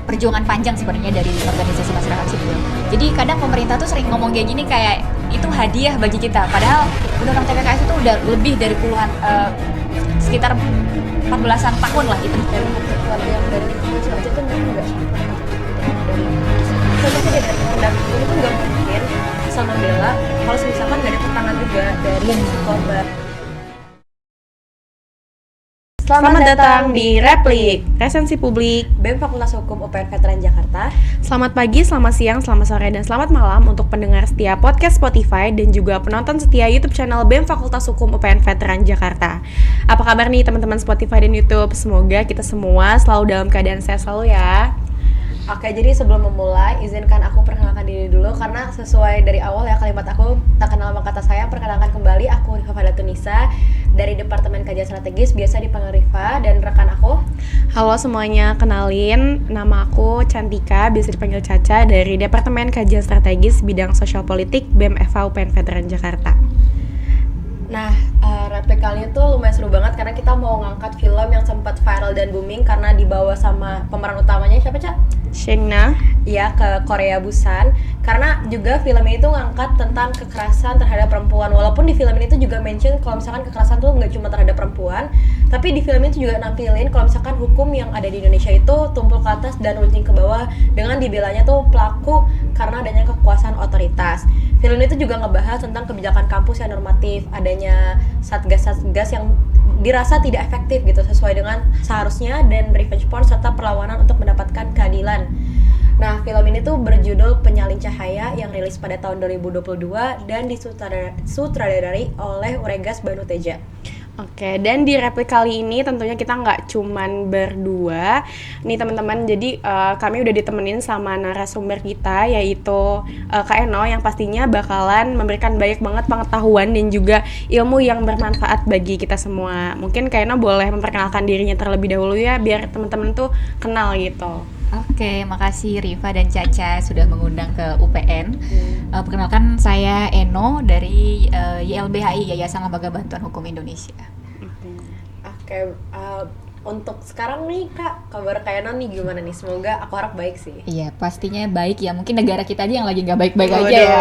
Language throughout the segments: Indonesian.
perjuangan panjang sebenarnya dari organisasi masyarakat sipil. Jadi kadang pemerintah tuh sering ngomong kayak gini, kayak itu hadiah bagi kita, padahal undang-undang TPKS itu udah lebih dari puluhan, sekitar 14-an tahun lah itu. Dan kalau yang dari kecil aja tuh nggak contohnya dari produk itu nggak mungkin sama Bella kalau misalkan nggak ada tantangan juga dari korban. Selamat datang di Replik, Resensi Publik BEM Fakultas Hukum UPN Veteran Jakarta. Selamat pagi, selamat siang, selamat sore, dan selamat malam untuk pendengar setia podcast Spotify dan juga penonton setia YouTube channel BEM Fakultas Hukum UPN Veteran Jakarta. Apa kabar nih teman-teman Spotify dan YouTube? Semoga kita semua selalu dalam keadaan sehat selalu ya. Oke, jadi sebelum memulai, izinkan aku perkenalkan diri dulu karena sesuai dari awal ya kalimat aku tak kenal maka kata saya. Perkenalkan kembali, aku Rifa Fadatunisa dari Departemen Kajian Strategis, biasa dipanggil Rifa, dan rekan aku. Halo semuanya, kenalin, nama aku Cantika, biasa dipanggil Caca dari Departemen Kajian Strategis Bidang Sosial Politik BEM FH UPN Veteran Jakarta. Nah, replik kali itu lumayan seru banget karena kita mau ngangkat film yang sempat viral dan booming karena dibawa sama pemeran utamanya siapa, Cak? Shengna. Iya, ke Korea Busan. Karena juga film ini tuh ngangkat tentang kekerasan terhadap perempuan. Walaupun di film ini tuh juga mention kalau misalkan kekerasan tuh nggak cuma terhadap perempuan, tapi di film ini tuh juga nampilin kalau misalkan hukum yang ada di Indonesia itu tumpul ke atas dan runcing ke bawah dengan dibelanya tuh pelaku karena adanya kekuasaan otoritas. Film itu juga ngebahas tentang kebijakan kampus yang normatif, adanya satgas-satgas yang dirasa tidak efektif gitu sesuai dengan seharusnya, dan revenge porn serta perlawanan untuk mendapatkan keadilan. Nah, film ini tuh berjudul Penyalin Cahaya yang rilis pada tahun 2022 dan disutradarai oleh Uregas Banu Teja. Oke, dan di replik kali ini tentunya kita nggak cuman berdua nih teman-teman. Jadi kami udah ditemenin sama narasumber kita, yaitu Kak Eno, yang pastinya bakalan memberikan banyak banget pengetahuan dan juga ilmu yang bermanfaat bagi kita semua. Mungkin Kak Eno boleh memperkenalkan dirinya terlebih dahulu ya, biar teman-teman tuh kenal gitu. Oke, makasih Rifa dan Caca sudah mengundang ke UPN. Perkenalkan, saya Eno dari YLBHI, Yayasan Lembaga Bantuan Hukum Indonesia. Oke, untuk sekarang nih Kak, kabar Kak Eno nih gimana nih? Semoga aku harap baik sih. Iya, pastinya baik ya. Mungkin negara kita aja yang lagi nggak baik-baik aja Waduh. ya.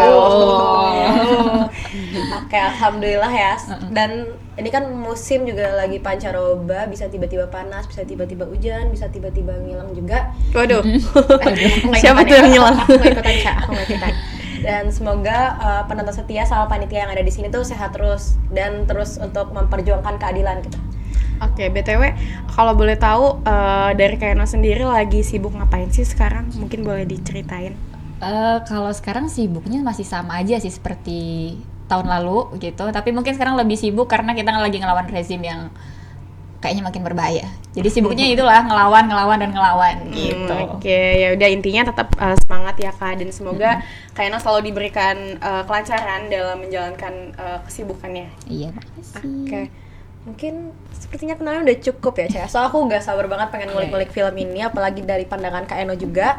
Oke, alhamdulillah ya. Dan ini kan musim juga lagi pancaroba, bisa tiba-tiba panas, bisa tiba-tiba hujan, bisa tiba-tiba ngilang juga. Waduh, Aku nggak siapa ikutan tuh ya, yang ngilang? Aku nggak ikutan, Cak. Aku nggak ikutan. Dan semoga penonton setia sama panitia yang ada di sini tuh sehat terus dan terus untuk memperjuangkan keadilan gitu. Oke, BTW kalau boleh tahu dari Kak Eno sendiri lagi sibuk ngapain sih sekarang? Mungkin boleh diceritain. Kalau sekarang sibuknya masih sama aja sih seperti tahun lalu gitu, tapi mungkin sekarang lebih sibuk karena kita lagi ngelawan rezim yang kayaknya makin berbahaya. Jadi sibuknya itulah ngelawan gitu. Oke, ya udah, intinya tetap semangat ya Kak, dan semoga Kak Eno selalu diberikan kelancaran dalam menjalankan kesibukannya. Iya, makasih. Oke. Mungkin sepertinya kenalnya udah cukup ya, Caya. Soalnya aku gak sabar banget pengen ngulik-ngulik film ini, apalagi dari pandangan Kak Eno juga.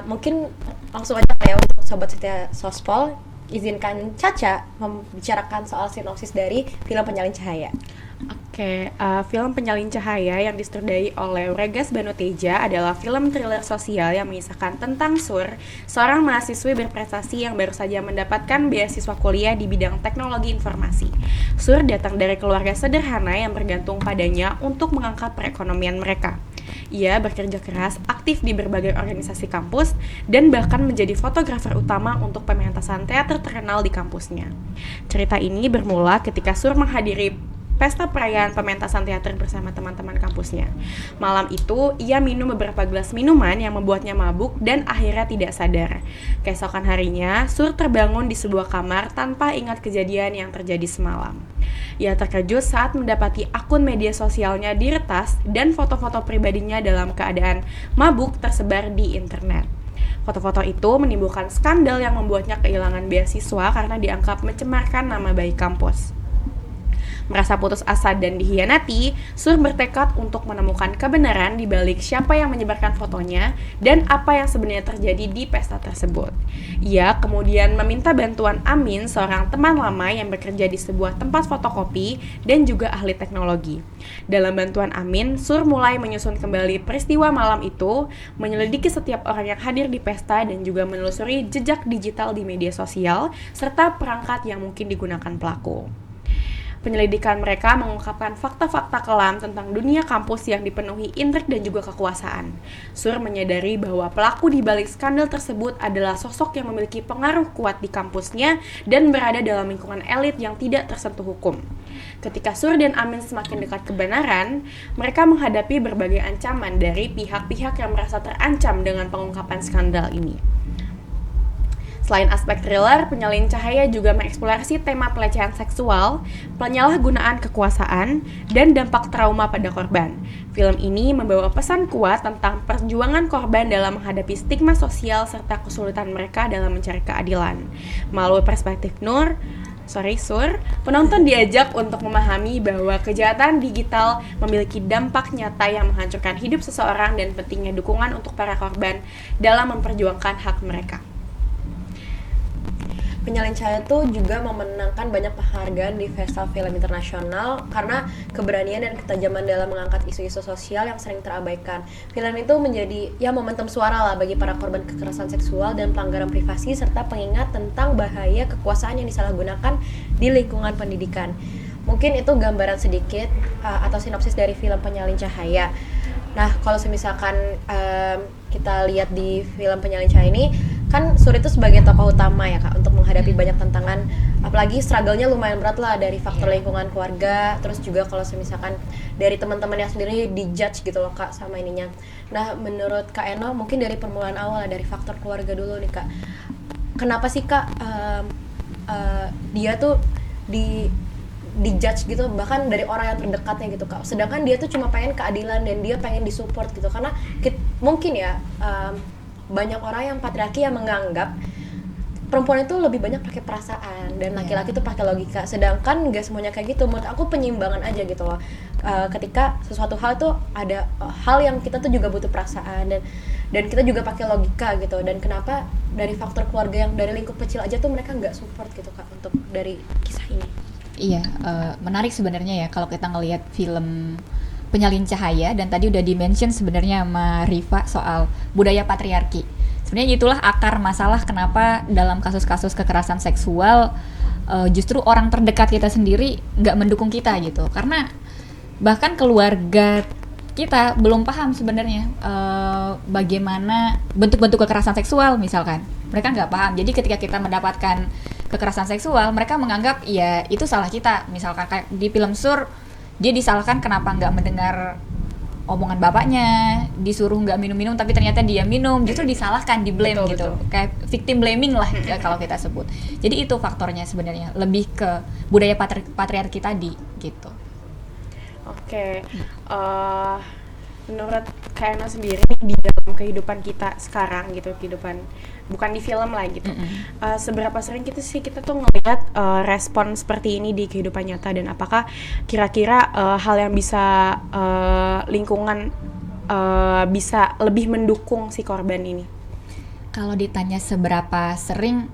Mungkin langsung aja ya untuk Sobat Setia Sospol, izinkan Caca membicarakan soal sinopsis dari film Penyalin Cahaya. Oke, film Penyalin Cahaya yang disutradarai oleh Uregas Banu Teja adalah film thriller sosial yang mengisahkan tentang Sur, seorang mahasiswi berprestasi yang baru saja mendapatkan beasiswa kuliah di bidang teknologi informasi. Sur datang dari keluarga sederhana yang bergantung padanya untuk mengangkat perekonomian mereka. Ia bekerja keras, aktif di berbagai organisasi kampus, dan bahkan menjadi fotografer utama untuk pementasan teater terkenal di kampusnya. Cerita ini bermula ketika Sur menghadiri pesta perayaan pementasan teater bersama teman-teman kampusnya. Malam itu, ia minum beberapa gelas minuman yang membuatnya mabuk dan akhirnya tidak sadar. Keesokan harinya, Sur terbangun di sebuah kamar tanpa ingat kejadian yang terjadi semalam. Ia terkejut saat mendapati akun media sosialnya diretas dan foto-foto pribadinya dalam keadaan mabuk tersebar di internet. Foto-foto itu menimbulkan skandal yang membuatnya kehilangan beasiswa karena dianggap mencemarkan nama baik kampus. Merasa putus asa dan dikhianati, Sur bertekad untuk menemukan kebenaran di balik siapa yang menyebarkan fotonya dan apa yang sebenarnya terjadi di pesta tersebut. Ia kemudian meminta bantuan Amin, seorang teman lama yang bekerja di sebuah tempat fotokopi dan juga ahli teknologi. Dalam bantuan Amin, Sur mulai menyusun kembali peristiwa malam itu, menyelidiki setiap orang yang hadir di pesta dan juga menelusuri jejak digital di media sosial serta perangkat yang mungkin digunakan pelaku. Penyelidikan mereka mengungkapkan fakta-fakta kelam tentang dunia kampus yang dipenuhi intrik dan juga kekuasaan. Sur menyadari bahwa pelaku di balik skandal tersebut adalah sosok yang memiliki pengaruh kuat di kampusnya dan berada dalam lingkungan elit yang tidak tersentuh hukum. Ketika Sur dan Amin semakin dekat kebenaran, mereka menghadapi berbagai ancaman dari pihak-pihak yang merasa terancam dengan pengungkapan skandal ini. Selain aspek thriller, Penyalin Cahaya juga mengeksplorasi tema pelecehan seksual, penyalahgunaan kekuasaan, dan dampak trauma pada korban. Film ini membawa pesan kuat tentang perjuangan korban dalam menghadapi stigma sosial serta kesulitan mereka dalam mencari keadilan. Melalui perspektif Sur, penonton diajak untuk memahami bahwa kejahatan digital memiliki dampak nyata yang menghancurkan hidup seseorang dan pentingnya dukungan untuk para korban dalam memperjuangkan hak mereka. Penyalin Cahaya tuh juga memenangkan banyak penghargaan di Festival Film Internasional karena keberanian dan ketajaman dalam mengangkat isu-isu sosial yang sering terabaikan. Film itu menjadi momentum suara lah bagi para korban kekerasan seksual dan pelanggaran privasi serta pengingat tentang bahaya kekuasaan yang disalahgunakan di lingkungan pendidikan. Mungkin itu gambaran sedikit atau sinopsis dari film Penyalin Cahaya. Nah, kalau misalkan kita lihat di film Penyalin Cahaya ini, kan Sur itu sebagai tokoh utama ya Kak untuk menghadapi banyak tantangan, apalagi struggle-nya lumayan berat lah dari faktor lingkungan keluarga, terus juga kalau misalkan dari teman-temannya sendiri dijudge gitu loh Kak sama ininya. Nah, menurut Kak Eno mungkin dari permulaan awal dari faktor keluarga dulu nih Kak. Kenapa sih Kak dia tuh dijudge gitu bahkan dari orang yang terdekatnya gitu Kak. Sedangkan dia tuh cuma pengen keadilan dan dia pengen disupport gitu karena mungkin ya banyak orang yang patriarki yang menganggap perempuan itu lebih banyak pakai perasaan dan laki-laki itu pakai logika, sedangkan nggak semuanya kayak gitu. Menurut aku penyimbangan aja gitu loh. Ketika sesuatu hal tuh ada hal yang kita tuh juga butuh perasaan dan kita juga pakai logika gitu. Dan kenapa dari faktor keluarga yang dari lingkup kecil aja tuh mereka nggak support gitu Kak untuk dari kisah ini. Iya, menarik sebenarnya ya kalau kita ngelihat film Penyalin Cahaya, dan tadi udah di-mention sebenarnya sama Rifa soal budaya patriarki. Sebenarnya itulah akar masalah kenapa dalam kasus-kasus kekerasan seksual justru orang terdekat kita sendiri nggak mendukung kita gitu. Karena bahkan keluarga kita belum paham sebenarnya bagaimana bentuk-bentuk kekerasan seksual misalkan. Mereka nggak paham. Jadi ketika kita mendapatkan kekerasan seksual, mereka menganggap ya itu salah kita. Misalkan kayak di film Sur, dia disalahkan kenapa nggak mendengar omongan bapaknya, disuruh nggak minum-minum tapi ternyata dia minum, justru disalahkan, di-blame gitu. Kayak victim blaming lah ya, kalau kita sebut. Jadi itu faktornya sebenarnya, lebih ke budaya patriarki tadi gitu. Oke. Menurut Kak Ena sendiri di dalam kehidupan kita sekarang gitu, kehidupan bukan di film lah gitu. Seberapa sering kita tuh ngelihat respon seperti ini di kehidupan nyata, dan apakah kira-kira hal yang bisa lingkungan bisa lebih mendukung si korban ini? Kalau ditanya seberapa sering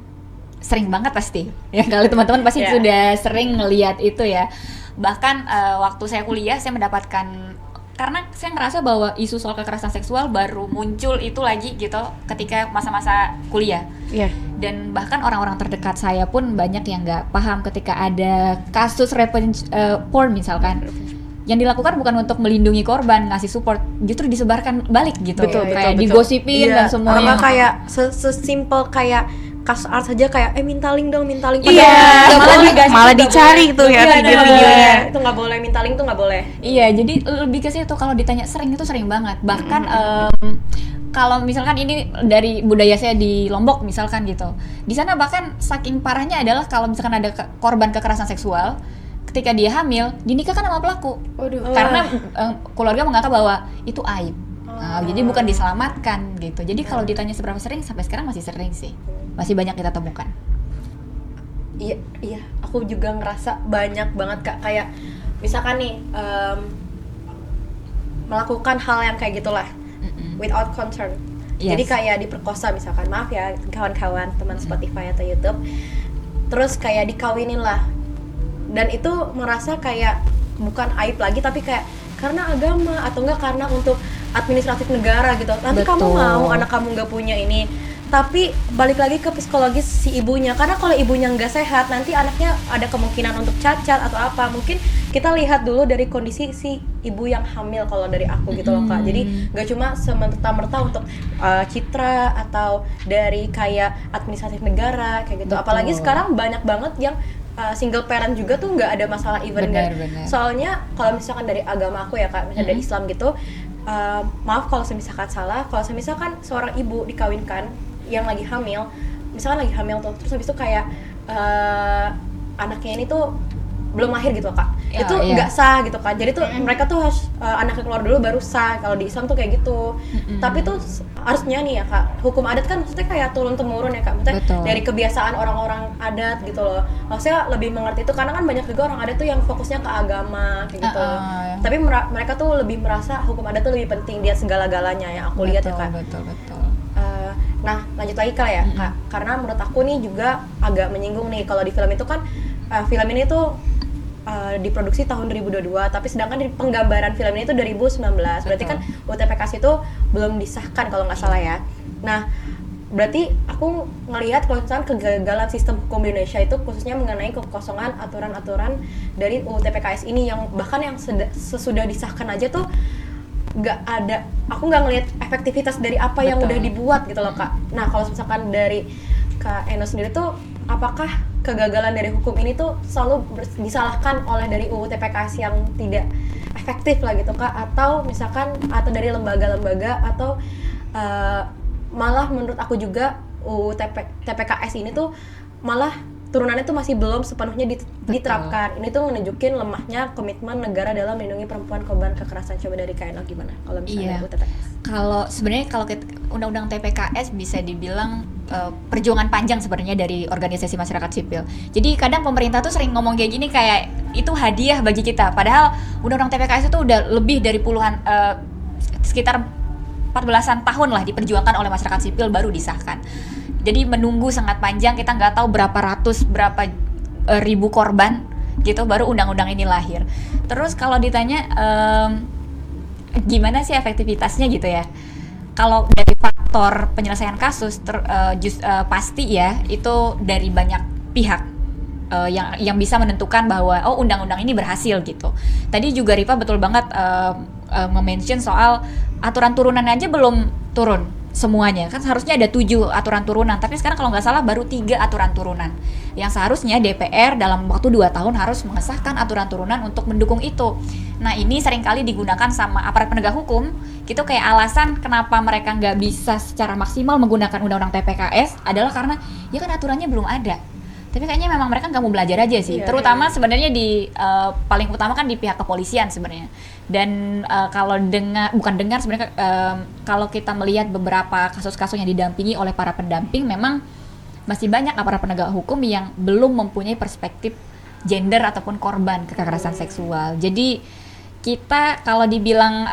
banget pasti. Ya kalau teman-teman pasti sudah sering ngelihat itu ya. Bahkan waktu saya kuliah saya mendapatkan, karena saya ngerasa bahwa isu soal kekerasan seksual baru muncul itu lagi gitu ketika masa-masa kuliah. Dan bahkan orang-orang terdekat saya pun banyak yang nggak paham ketika ada kasus revenge porn misalkan. Yang dilakukan bukan untuk melindungi korban, ngasih support, justru disebarkan balik gitu. Kayak digosipin dan semuanya. Kayak sesimpel kayak kasus art saja kayak minta link dong. Iya, malah dicari tuh ya video-videonya. Itu nggak boleh, minta link tuh nggak boleh. Iya, jadi lebih ke situ. Kalau ditanya sering, itu sering banget. Bahkan kalau misalkan ini dari budaya saya di Lombok misalkan gitu, di sana bahkan saking parahnya adalah kalau misalkan ada korban kekerasan seksual, ketika dia hamil dinikahkan sama pelaku. Karena keluarga menganggap bahwa itu aib. Jadi bukan diselamatkan gitu. Jadi kalau ditanya seberapa sering, sampai sekarang masih sering sih. Masih banyak kita temukan. Iya, aku juga ngerasa banyak banget Kak, kayak misalkan nih melakukan hal yang kayak gitulah without concern. Yes. Jadi kayak diperkosa misalkan, maaf ya kawan-kawan teman Spotify atau YouTube, terus kayak dikawinin lah, dan itu merasa kayak bukan aib lagi tapi kayak karena agama atau enggak karena untuk administratif negara gitu. Nanti kamu Betul. mau anak kamu nggak punya ini, tapi balik lagi ke psikologis si ibunya, karena kalau ibunya nggak sehat nanti anaknya ada kemungkinan untuk cacat atau apa. Mungkin kita lihat dulu dari kondisi si ibu yang hamil kalau dari aku gitu loh Kak. Jadi nggak cuma semerta-merta untuk citra atau dari kayak administratif negara kayak gitu. Betul. Apalagi sekarang banyak banget yang single parent juga tuh nggak ada masalah even Benar, nggak. benar. Soalnya kalau misalkan dari agama aku ya Kak, misalnya dari Islam gitu, maaf kalau misalkan salah, kalau misalkan seorang ibu dikawinkan yang lagi hamil, misalkan lagi hamil tuh, terus habis itu kayak anaknya ini tuh belum lahir gitu loh Kak, Ya, itu iya. nggak sah gitu kan. Jadi tuh mereka tuh harus anaknya keluar dulu baru sah. Kalau di Islam tuh kayak gitu. Tapi tuh harusnya nih ya Kak, hukum adat kan maksudnya kayak turun temurun ya Kak, maksudnya Betul. dari kebiasaan orang-orang adat gitu loh. Maksudnya lebih mengerti itu karena kan banyak juga orang adat tuh yang fokusnya ke agama kayak gitu. Tapi mereka tuh lebih merasa hukum adat tuh lebih penting dia segala-galanya yang aku lihat ya Kak. Betul. Nah lanjut lagi Kak ya Kak, karena menurut aku nih juga agak menyinggung nih kalau di film itu kan film ini tuh diproduksi tahun 2022, tapi sedangkan di penggambaran film ini tuh 2019. Berarti kan UTPKS itu belum disahkan kalau nggak salah ya. Nah, berarti aku ngelihat kalau misalkan kegagalan sistem hukum di Indonesia itu khususnya mengenai kekosongan aturan-aturan dari UTPKS ini, yang bahkan yang sesudah disahkan aja tuh nggak ada, aku nggak ngelihat efektivitas dari apa yang Betul. udah dibuat gitu loh Kak. Nah, kalau misalkan dari Kak Eno sendiri tuh, apakah kegagalan dari hukum ini tuh selalu disalahkan oleh dari UU TPKS yang tidak efektif lah gitu Kak, atau misalkan atau dari lembaga-lembaga, atau malah menurut aku juga UU TPKS ini tuh malah turunannya tuh masih belum sepenuhnya diterapkan. Ini tuh menunjukin lemahnya komitmen negara dalam melindungi perempuan korban kekerasan. Coba dari Kak Eno gimana kalau misalnya UU TPKS? Kalau sebenarnya kalau undang-undang TPKS bisa dibilang perjuangan panjang sebenarnya dari organisasi masyarakat sipil. Jadi kadang pemerintah tuh sering ngomong kayak gini, kayak itu hadiah bagi kita. Padahal undang-undang TPKS itu udah lebih dari puluhan, sekitar 14-an tahun lah diperjuangkan oleh masyarakat sipil baru disahkan. Jadi menunggu sangat panjang, kita nggak tahu berapa ribu korban gitu baru undang-undang ini lahir. Terus kalau ditanya gimana sih efektivitasnya gitu ya? Kalau dari faktor penyelesaian kasus pasti ya itu dari banyak pihak yang bisa menentukan bahwa undang-undang ini berhasil gitu. Tadi juga Rifa betul banget nge-mention soal aturan turunan aja belum turun semuanya, kan seharusnya ada 7 aturan turunan, tapi sekarang kalau nggak salah baru 3 aturan turunan, yang seharusnya DPR dalam waktu 2 tahun harus mengesahkan aturan turunan untuk mendukung itu. Nah ini seringkali digunakan sama aparat penegak hukum gitu kayak alasan kenapa mereka nggak bisa secara maksimal menggunakan undang-undang TPKS adalah karena ya kan aturannya belum ada. Tapi kayaknya memang mereka nggak mau belajar aja sih, terutama sebenarnya di paling utama kan di pihak kepolisian sebenarnya. Dan kalau sebenarnya kalau kita melihat beberapa kasus-kasus yang didampingi oleh para pendamping, memang masih banyak aparat penegak hukum yang belum mempunyai perspektif gender ataupun korban kekerasan seksual. Jadi kita kalau dibilang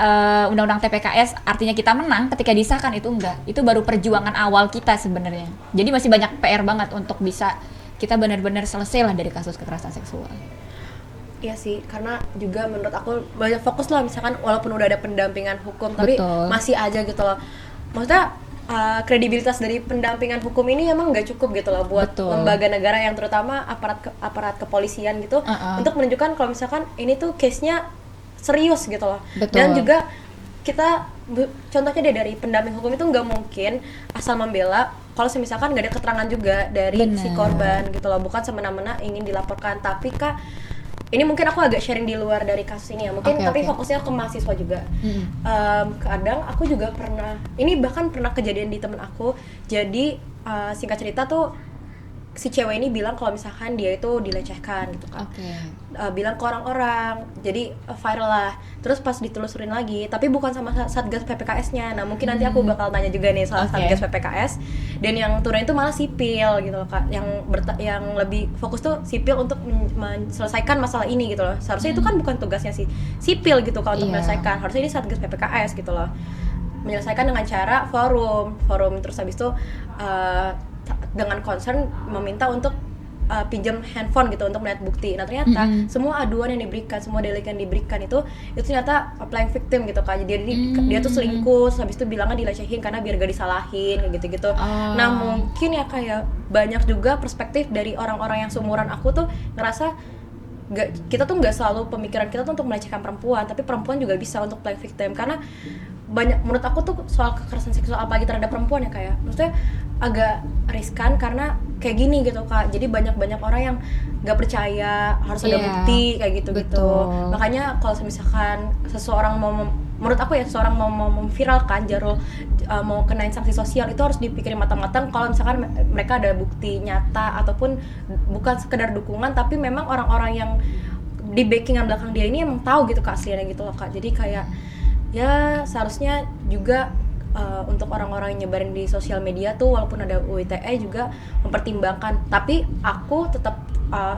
undang-undang TPKS artinya kita menang ketika disahkan, itu enggak. Itu baru perjuangan awal kita sebenarnya. Jadi masih banyak PR banget untuk bisa kita benar-benar selesai lah dari kasus kekerasan seksual. Iya sih, karena juga menurut aku banyak fokus lah, misalkan walaupun udah ada pendampingan hukum, tapi masih aja gitu loh. Maksudnya kredibilitas dari pendampingan hukum ini emang nggak cukup gitu loh buat lembaga negara yang terutama aparat kepolisian gitu untuk menunjukkan kalau misalkan ini tuh case-nya serius gitu loh. Dan juga kita contohnya dari pendamping hukum itu nggak mungkin asal membela kalau misalkan nggak ada keterangan juga dari si korban gitu loh, bukan semena-mena ingin dilaporkan. Tapi Kak, ini mungkin aku agak sharing di luar dari kasus ini ya mungkin, tapi fokusnya ke mahasiswa juga. Kadang aku juga pernah, ini bahkan pernah kejadian di temen aku. Jadi singkat cerita tuh si cewek ini bilang kalau misalkan dia itu dilecehkan gitu kan. Bilang ke orang-orang, jadi viral lah. Terus pas ditelusurin lagi, tapi bukan sama Satgas PPKS-nya. Nah mungkin nanti aku bakal tanya juga nih soal Satgas PPKS. Dan yang turun itu malah sipil gitu loh Kak. Yang lebih fokus tuh sipil untuk menyelesaikan masalah ini gitu loh. Seharusnya itu kan bukan tugasnya si sipil gitu Kak untuk menyelesaikan. Harusnya ini Satgas PPKS gitu loh. Menyelesaikan dengan cara forum terus habis itu dengan concern meminta untuk pinjam handphone gitu untuk melihat bukti. Nah ternyata semua aduan yang diberikan, semua delik yang diberikan itu ternyata playing victim gitu kan. Jadi dia tuh selingkuh, habis itu bilangnya dilecehin karena biar gak disalahin kayak gitu-gitu. Nah mungkin ya kayak banyak juga perspektif dari orang-orang yang seumuran aku tuh ngerasa kita tuh nggak selalu pemikiran kita tuh untuk melecehkan perempuan, tapi perempuan juga bisa untuk playing victim karena banyak menurut aku tuh soal kekerasan seksual apalagi terhadap perempuan ya kayak maksudnya agak riskan karena kayak gini gitu Kak. Jadi banyak orang yang nggak percaya harus ada bukti kayak gitu. Makanya kalau misalkan seseorang menurut aku ya seseorang mau memviralkan Jarul mau kenain sanksi sosial itu harus dipikirin matang-matang kalau misalkan mereka ada bukti nyata ataupun bukan sekedar dukungan tapi memang orang-orang yang di backingan belakang dia ini emang tahu gitu Kak aslinya gitu loh Kak. Jadi kayak ya seharusnya juga untuk orang-orang yang nyebarin di sosial media tuh walaupun ada UU ITE juga mempertimbangkan. Tapi aku tetap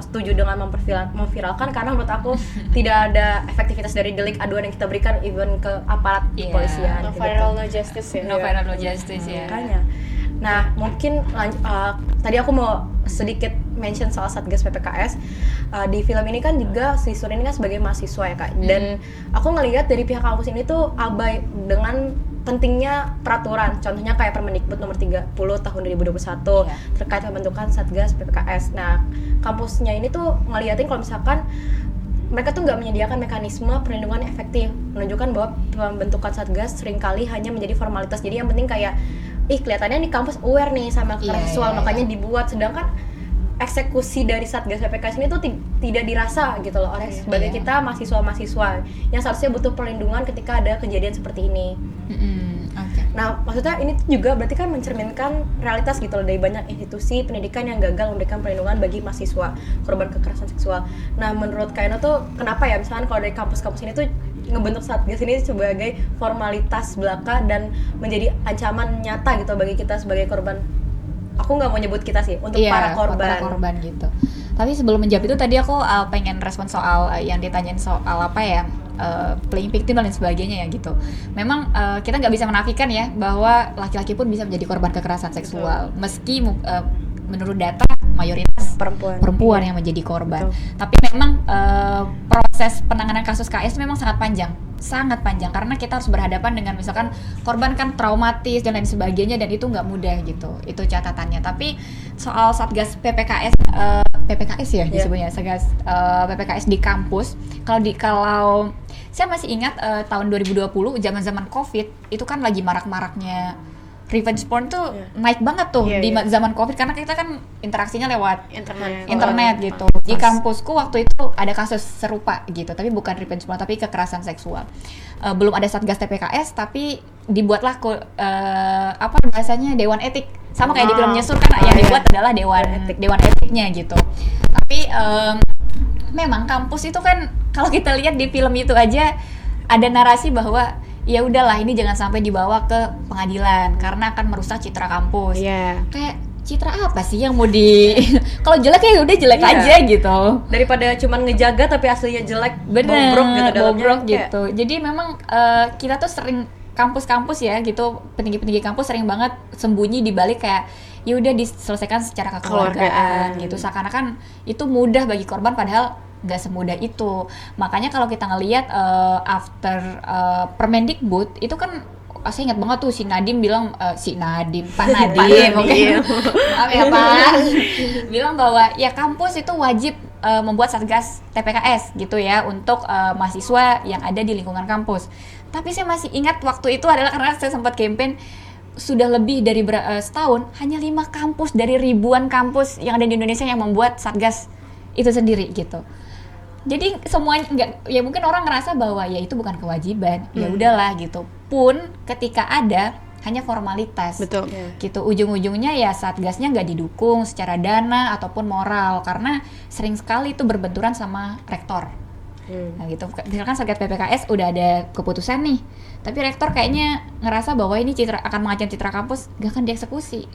setuju dengan memviralkan karena menurut aku tidak ada efektivitas dari delik aduan yang kita berikan even ke aparat kepolisian. No viral no justice ya. No viral no justice ya. Makanya. Nah mungkin tadi aku mau sedikit mention soal Satgas PPKS. Di film ini kan juga si Sur ini kan sebagai mahasiswa ya Kak. Dan aku ngelihat dari pihak kampus ini tuh abai dengan pentingnya peraturan. Contohnya kayak Permendikbud nomor 30 tahun 2021 terkait pembentukan Satgas PPKS. Nah, kampusnya ini tuh ngeliatin kalau misalkan mereka tuh nggak menyediakan mekanisme perlindungan yang efektif, menunjukkan bahwa pembentukan Satgas seringkali hanya menjadi formalitas. Jadi yang penting kayak kelihatannya nih kampus aware nih sama kekerasan seksual, makanya dibuat, sedangkan eksekusi dari Satgas PPKS ini tuh tidak dirasa gitu loh oleh sebagai kita mahasiswa-mahasiswa yang seharusnya butuh perlindungan ketika ada kejadian seperti ini. Nah, maksudnya ini juga berarti kan mencerminkan realitas gitu loh dari banyak institusi pendidikan yang gagal memberikan perlindungan bagi mahasiswa korban kekerasan seksual. Nah, menurut Kak Eno tuh kenapa ya misalkan kalau dari kampus-kampus ini tuh ngebentuk Satgas ini sebagai formalitas belaka dan menjadi ancaman nyata gitu bagi kita sebagai korban. Aku nggak mau nyebut kita sih, untuk para korban gitu. Tapi sebelum menjawab itu tadi aku pengen respon soal yang ditanyain soal apa ya, playing victim dan lain sebagainya ya gitu. Memang kita nggak bisa menafikan ya bahwa laki-laki pun bisa menjadi korban kekerasan seksual. Meski menurut data mayoritas perempuan yang menjadi korban. Tapi memang proses penanganan kasus KS memang sangat panjang karena kita harus berhadapan dengan misalkan korban kan traumatis dan lain sebagainya dan itu nggak mudah gitu, itu catatannya. Tapi soal Satgas PPKS ya disebutnya Satgas PPKS di kampus, kalau saya masih ingat tahun 2020 zaman COVID itu kan lagi marak-maraknya revenge porn tuh naik banget tuh di zaman COVID karena kita kan interaksinya lewat internet gitu. Di kampusku waktu itu ada kasus serupa gitu, tapi bukan revenge porn tapi kekerasan seksual. Belum ada Satgas TPKS tapi dibuatlah apa bahasanya dewan etik. Sama kayak di film Nyesur kan yang dibuat adalah dewan etiknya gitu. Tapi memang kampus itu kan kalau kita lihat di film itu aja ada narasi bahwa ya udahlah ini jangan sampai dibawa ke pengadilan karena akan merusak citra kampus. Kayak citra apa sih yang mau kalau jelek ya udah jelek aja gitu. Daripada cuman ngejaga tapi aslinya jelek, bobrok gitu. Jadi memang kita tuh sering kampus-kampus ya gitu, petinggi-petinggi kampus sering banget sembunyi di balik kayak ya udah diselesaikan secara kekeluargaan gitu. Seakan-akan itu mudah bagi korban padahal nggak semudah itu. Makanya kalau kita ngelihat after Permendikbud itu kan saya ingat banget tuh si Nadiem bilang Pak Nadiem mungkin maaf ya Pak bilang bahwa ya kampus itu wajib membuat Satgas TPKS gitu ya untuk mahasiswa yang ada di lingkungan kampus. Tapi saya masih ingat waktu itu adalah karena saya sempat campaign sudah lebih dari setahun hanya 5 kampus dari ribuan kampus yang ada di Indonesia yang membuat Satgas itu sendiri gitu. Jadi semuanya enggak, ya mungkin orang ngerasa bahwa ya itu bukan kewajiban, ya udahlah gitu. Pun ketika ada hanya formalitas. Betul. Gitu, ujung-ujungnya ya Satgasnya nggak didukung secara dana ataupun moral karena sering sekali itu berbenturan sama rektor. Nah gitu, misalkan Satgas PPKS udah ada keputusan nih, tapi rektor kayaknya ngerasa bahwa ini akan mengancam citra kampus, gak akan dieksekusi.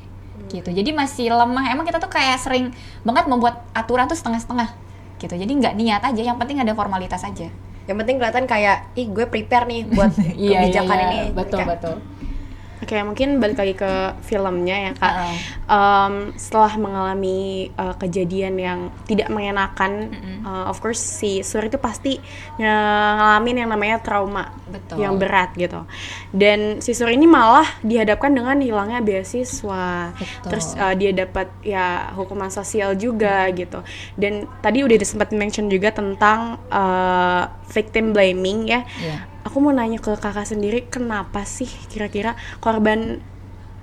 Gitu, jadi masih lemah. Emang kita tuh kayak sering banget membuat aturan tuh setengah-setengah gitu, jadi nggak niat aja, yang penting ada formalitas aja. Yang penting kelihatan kayak, ih gue prepare nih buat kebijakan ini. Betul, Kayak, betul. Oke, mungkin balik lagi ke filmnya ya Kak. Setelah mengalami kejadian yang tidak mengenakan, of course si Sur itu pasti ngalamin yang namanya trauma Betul. yang berat gitu. Dan si Sur ini malah dihadapkan dengan hilangnya beasiswa. Betul. Terus dia dapat ya hukuman sosial juga gitu. Dan tadi udah sempat mention juga tentang victim blaming ya. Iya. Aku mau nanya ke kakak sendiri, kenapa sih kira-kira korban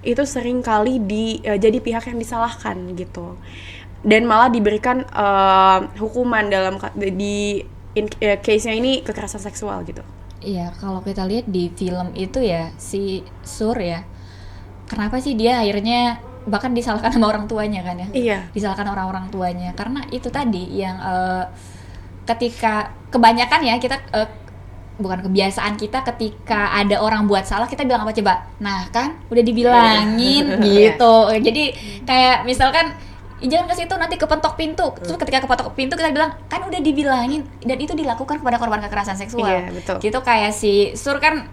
itu sering kali jadi pihak yang disalahkan gitu, dan malah diberikan hukuman dalam case-nya ini kekerasan seksual gitu. Iya, kalau kita lihat di film itu ya, si Sur ya, kenapa sih dia akhirnya bahkan disalahkan sama orang tuanya kan ya? Iya. Disalahkan orang-orang tuanya, karena itu tadi yang ketika kebanyakan ya kita bukan kebiasaan kita, ketika ada orang buat salah kita bilang apa coba? Nah kan udah dibilangin gitu. Jadi kayak misalkan jangan ke situ nanti kepentok pintu. Terus ketika kepentok pintu kita bilang kan udah dibilangin, dan itu dilakukan kepada korban kekerasan seksual. Iya, betul. Gitu kayak si Sur kan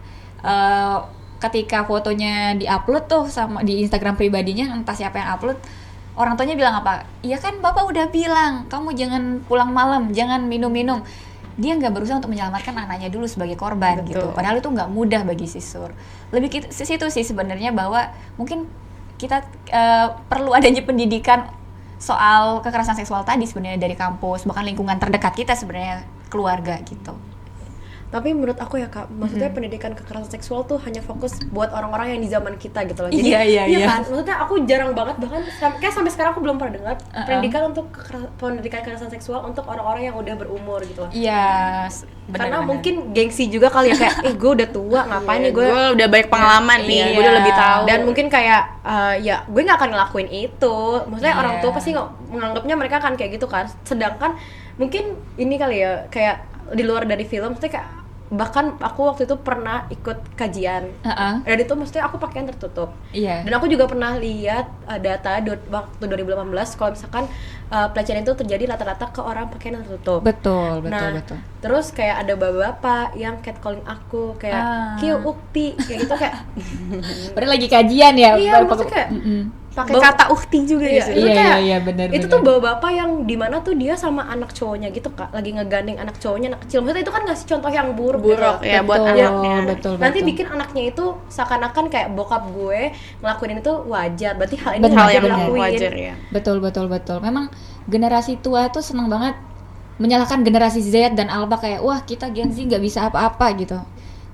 ketika fotonya diupload tuh sama di Instagram pribadinya, entah siapa yang upload, orang tuanya bilang apa? Iya kan bapak udah bilang kamu jangan pulang malam, jangan minum-minum. Dia nggak berusaha untuk menyelamatkan anaknya dulu sebagai korban. Betul. Gitu. Padahal itu nggak mudah bagi si Sur. Lebih ke situ sih sebenarnya, bahwa mungkin kita perlu adanya pendidikan soal kekerasan seksual tadi sebenarnya dari kampus, bahkan lingkungan terdekat kita sebenarnya, keluarga gitu. Tapi menurut aku ya Kak, maksudnya pendidikan kekerasan seksual tuh hanya fokus buat orang-orang yang di zaman kita gitu loh. Jadi Iya. kan, maksudnya aku jarang banget, bahkan kayak sampai sekarang aku belum pernah dengar pendidikan kekerasan seksual untuk orang-orang yang udah berumur gitu loh. Iya, Karena mungkin gengsi juga kali ya, kayak gue udah tua, ngapain nih gue udah banyak pengalaman nih, Iya. gue udah lebih tahu. dan mungkin kayak ya gue nggak akan ngelakuin itu. Maksudnya Iya. orang tua pasti menganggapnya mereka akan kayak gitu kan. Sedangkan mungkin ini kali ya, kayak di luar dari film, maksudnya kayak bahkan aku waktu itu pernah ikut kajian. Dan itu maksudnya aku pakaian tertutup. Iya. Dan aku juga pernah lihat data waktu 2018 kalau misalkan pelecehan itu terjadi rata-rata ke orang pakaian tertutup. Betul. Nah, terus kayak ada bapak-bapak yang catcalling aku kayak Kyu Ukti kayak gitu kayak Padahal lagi kajian ya. iya, maksudnya kayak pakai kata ukti juga iya, di situ. itu kayak, iya, benar. itu tuh bapak-bapak yang dimana tuh dia sama anak cowoknya gitu Kak, lagi ngegandeng anak cowoknya, anak kecil. Maksudnya itu kan ngasih contoh yang buruk gitu. ya buat Betul, anaknya. betul. Nanti bikin anaknya itu seakan-akan kayak bokap gue ngelakuin itu wajar, berarti hal ini Betul, wajar benar. dilakuin. wajar ya. Betul. Memang generasi tua tuh seneng banget menyalahkan generasi Z dan Alpha, kayak wah kita Gen Z nggak bisa apa-apa gitu,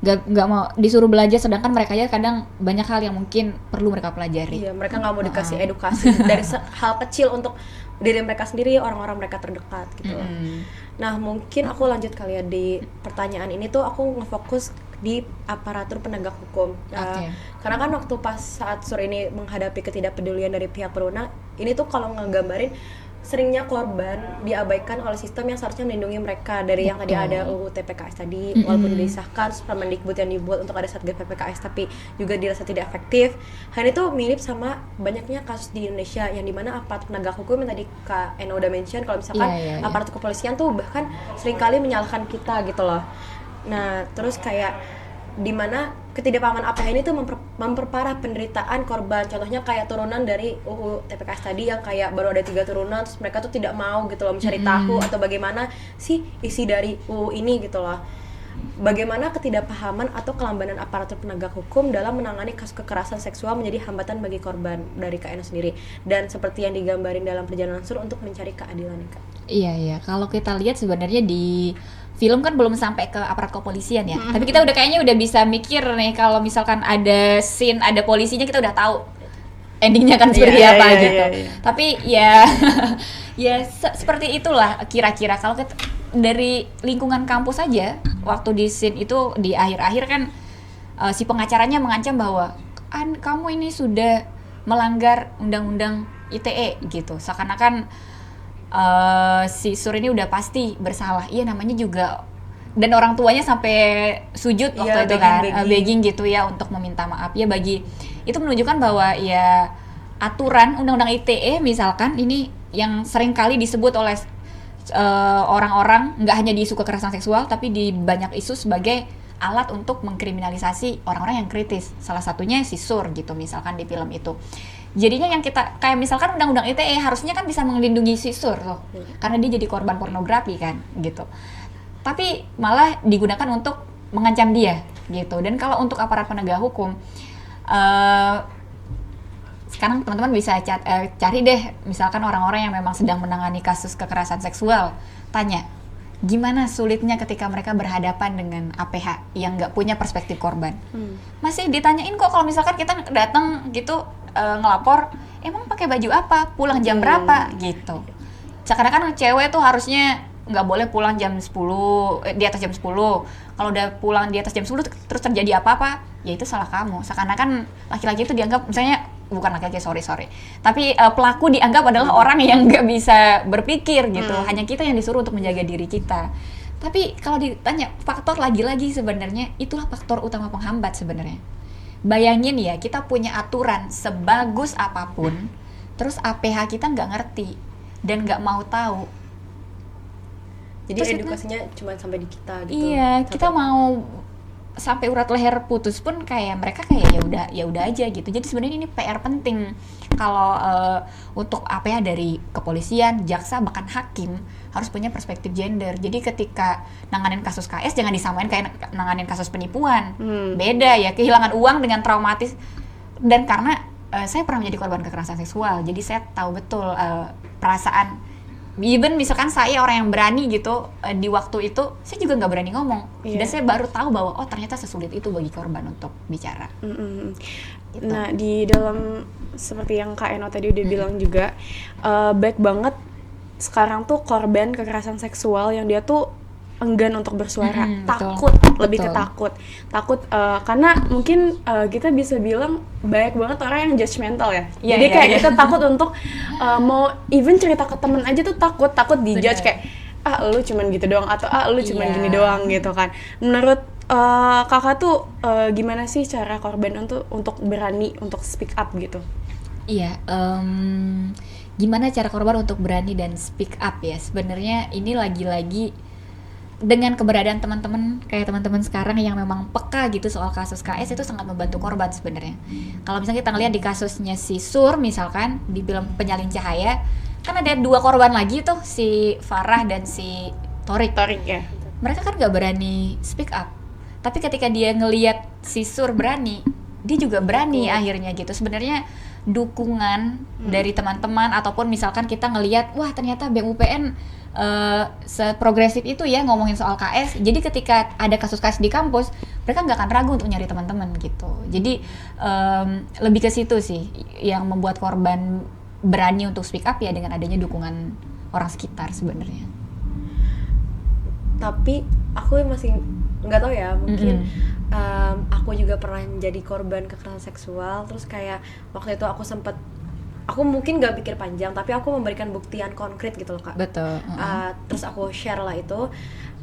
nggak mau disuruh belajar, sedangkan mereka aja kadang banyak hal yang mungkin perlu mereka pelajari. Iya, mereka nggak mau dikasih edukasi dari hal kecil untuk diri mereka sendiri, orang-orang mereka terdekat gitu. Nah, mungkin aku lanjut kali ya di pertanyaan ini tuh aku ngefokus di aparatur penegak hukum. Karena kan waktu pas saat Sur ini menghadapi ketidakpedulian dari pihak berwenang, ini tuh kalau ngegambarin seringnya korban diabaikan oleh sistem yang seharusnya melindungi mereka dari yang tadi ada UU TPKS tadi, walaupun disahkan Permendikbud yang dibuat untuk ada Satgas PPKS tapi juga dirasa tidak efektif. Hal itu mirip sama banyaknya kasus di Indonesia yang dimana aparat penegak hukum yang tadi Kak Eno udah mention, kalau misalkan aparatur kepolisian tuh bahkan seringkali menyalahkan kita gitu loh. Nah, terus kayak dimana ketidakpahaman APH ini tuh memperparah penderitaan korban. Contohnya kayak turunan dari UU TPKS tadi yang kayak baru ada 3 turunan, terus mereka tuh tidak mau gitu loh mencari tahu atau bagaimana sih isi dari UU ini gitu loh. Bagaimana ketidakpahaman atau kelambanan aparatur penegak hukum dalam menangani kasus kekerasan seksual menjadi hambatan bagi korban dari Kak Eno sendiri, dan seperti yang digambarin dalam perjalanan Sur untuk mencari keadilan, Kak. Iya. Kalau kita lihat sebenarnya di film kan belum sampai ke aparat kepolisian ya. Tapi kita kayaknya udah bisa mikir nih, kalau misalkan ada scene ada polisinya kita udah tahu endingnya kan seperti apa gitu. Tapi ya seperti itulah kira-kira. Kalau kita dari lingkungan kampus aja, waktu di scene itu di akhir-akhir kan si pengacaranya mengancam bahwa kamu ini sudah melanggar undang-undang ITE gitu. Seakan-akan si Sur ini udah pasti bersalah. Iya, namanya juga, dan orang tuanya sampai sujud waktu itu kan, begging gitu ya untuk meminta maaf. Ya bagi itu menunjukkan bahwa ya aturan undang-undang ITE misalkan ini yang sering kali disebut oleh orang-orang, nggak hanya di isu kekerasan seksual tapi di banyak isu sebagai alat untuk mengkriminalisasi orang-orang yang kritis. Salah satunya si Sur gitu misalkan di film itu. Jadinya yang kita kayak misalkan undang-undang ITE harusnya kan bisa melindungi si Sur tuh, karena dia jadi korban pornografi kan gitu. Tapi malah digunakan untuk mengancam dia gitu. Dan kalau untuk aparat penegak hukum, sekarang teman-teman bisa cari deh misalkan orang-orang yang memang sedang menangani kasus kekerasan seksual, tanya gimana sulitnya ketika mereka berhadapan dengan APH yang nggak punya perspektif korban. Masih ditanyain kok kalau misalkan kita datang gitu ngelapor, emang pakai baju apa, pulang jam berapa gitu. Sekarang kan cewek tuh harusnya nggak boleh pulang jam 10, di atas jam 10. Kalau udah pulang di atas jam 10 terus terjadi apa-apa, ya itu salah kamu. Seakan-akan laki-laki itu dianggap, misalnya bukan laki-laki, sorry, tapi pelaku dianggap adalah orang yang nggak bisa berpikir gitu. Hanya kita yang disuruh untuk menjaga diri kita. Tapi kalau ditanya faktor, lagi-lagi sebenarnya itulah faktor utama penghambat sebenarnya. Bayangin ya, kita punya aturan sebagus apapun, terus APH kita nggak ngerti dan nggak mau tahu. Jadi terus edukasinya cuma sampai di kita gitu. Iya, kita mau sampai urat leher putus pun kayak mereka kayak ya udah aja gitu. Jadi sebenarnya ini PR penting kalau untuk APH dari kepolisian, jaksa, bahkan hakim harus punya perspektif gender. Jadi ketika nanganin kasus KS jangan disamain kayak nanganin kasus penipuan. Beda ya, kehilangan uang dengan traumatis. Dan karena saya pernah menjadi korban kekerasan seksual, jadi saya tahu betul perasaan. Even misalkan saya orang yang berani gitu, di waktu itu saya juga nggak berani ngomong. Dan saya baru tahu bahwa oh ternyata sesulit itu bagi korban untuk bicara. Gitu. Nah di dalam seperti yang Kak Eno tadi udah bilang juga, baik banget sekarang tuh korban kekerasan seksual yang dia tuh enggan untuk bersuara, takut, lebih ke takut karena mungkin kita bisa bilang banyak banget orang yang judgmental ya. Jadi kayak kita takut untuk mau even cerita ke temen aja tuh takut dijudge kayak lu cuman gitu doang atau lu cuman gini doang gitu kan. Menurut kakak tuh gimana sih cara korban untuk berani untuk speak up gitu? Iya, gimana cara korban untuk berani dan speak up ya? Sebenarnya ini lagi-lagi dengan keberadaan teman-teman kayak teman-teman sekarang yang memang peka gitu soal kasus KS itu sangat membantu korban sebenarnya. Kalau misalnya kita ngelihat di kasusnya si Sur misalkan di film Penyalin Cahaya, kan ada 2 korban lagi tuh, si Farah dan si Torik ya. Mereka kan nggak berani speak up. Tapi ketika dia ngelihat si Sur berani, dia juga berani akhirnya gitu. Sebenarnya dukungan dari teman-teman ataupun misalkan kita ngelihat wah ternyata BEM UPN seprogresif itu ya ngomongin soal KS. Jadi ketika ada kasus KS di kampus, mereka nggak akan ragu untuk nyari teman-teman gitu. Jadi lebih ke situ sih yang membuat korban berani untuk speak up ya, dengan adanya dukungan orang sekitar sebenarnya. Tapi aku masih nggak tahu ya, mungkin aku juga pernah jadi korban kekerasan seksual. Terus kayak waktu itu aku mungkin gak pikir panjang, tapi aku memberikan buktian konkret gitu loh Kak. Betul. Terus aku share lah itu,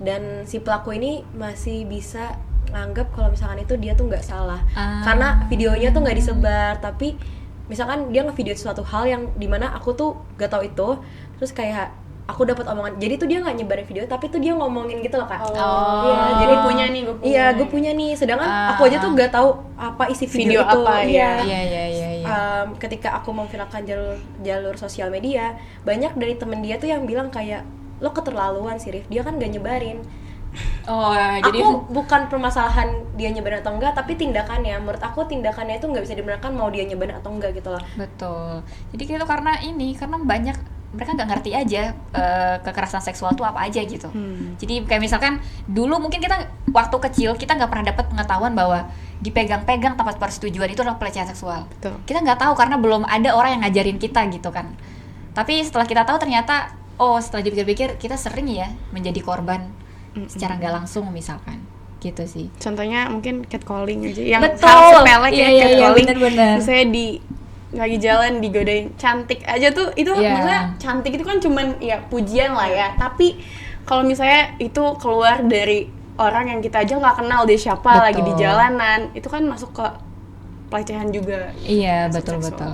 dan si pelaku ini masih bisa nganggap kalau misalkan itu dia tuh nggak salah, karena videonya tuh nggak disebar. Tapi misalkan dia ngevideo suatu hal yang dimana aku tuh gak tahu itu, terus kayak aku dapat omongan, jadi tuh dia nggak nyebarin video, tapi tuh dia ngomongin gitu loh Kak. Ya, jadi punya nih, gue punya nih, sedangkan aku aja tuh nggak tahu apa isi video itu. Apa ya. Ketika aku memviralkan jalur sosial media, banyak dari temen dia tuh yang bilang kayak lo keterlaluan sih Rif, dia kan nggak nyebarin. Jadi aku bukan permasalahan dia nyebarin atau enggak, tapi tindakannya. Menurut aku tindakannya itu nggak bisa dibenarkan mau dia nyebarin atau enggak gitu loh. Betul. Jadi itu karena banyak mereka nggak ngerti aja kekerasan seksual itu apa aja gitu. Jadi kayak misalkan dulu mungkin kita waktu kecil kita nggak pernah dapat pengetahuan bahwa dipegang-pegang tanpa persetujuan itu adalah pelecehan seksual. Betul. Kita nggak tahu karena belum ada orang yang ngajarin kita gitu kan. Tapi setelah kita tahu ternyata setelah dipikir-pikir kita sering ya menjadi korban secara nggak langsung misalkan. gitu sih. Contohnya mungkin catcalling aja yang Betul. hal sepele kayak Iya, catcalling. bener-bener. Misalnya lagi jalan digodain cantik aja tuh, itu Iya. maksudnya cantik itu kan cuman ya pujian lah ya. Tapi kalau misalnya itu keluar dari orang yang kita aja nggak kenal dia siapa, Betul. lagi di jalanan, itu kan masuk ke pelecehan juga. Iya, Seksual. betul.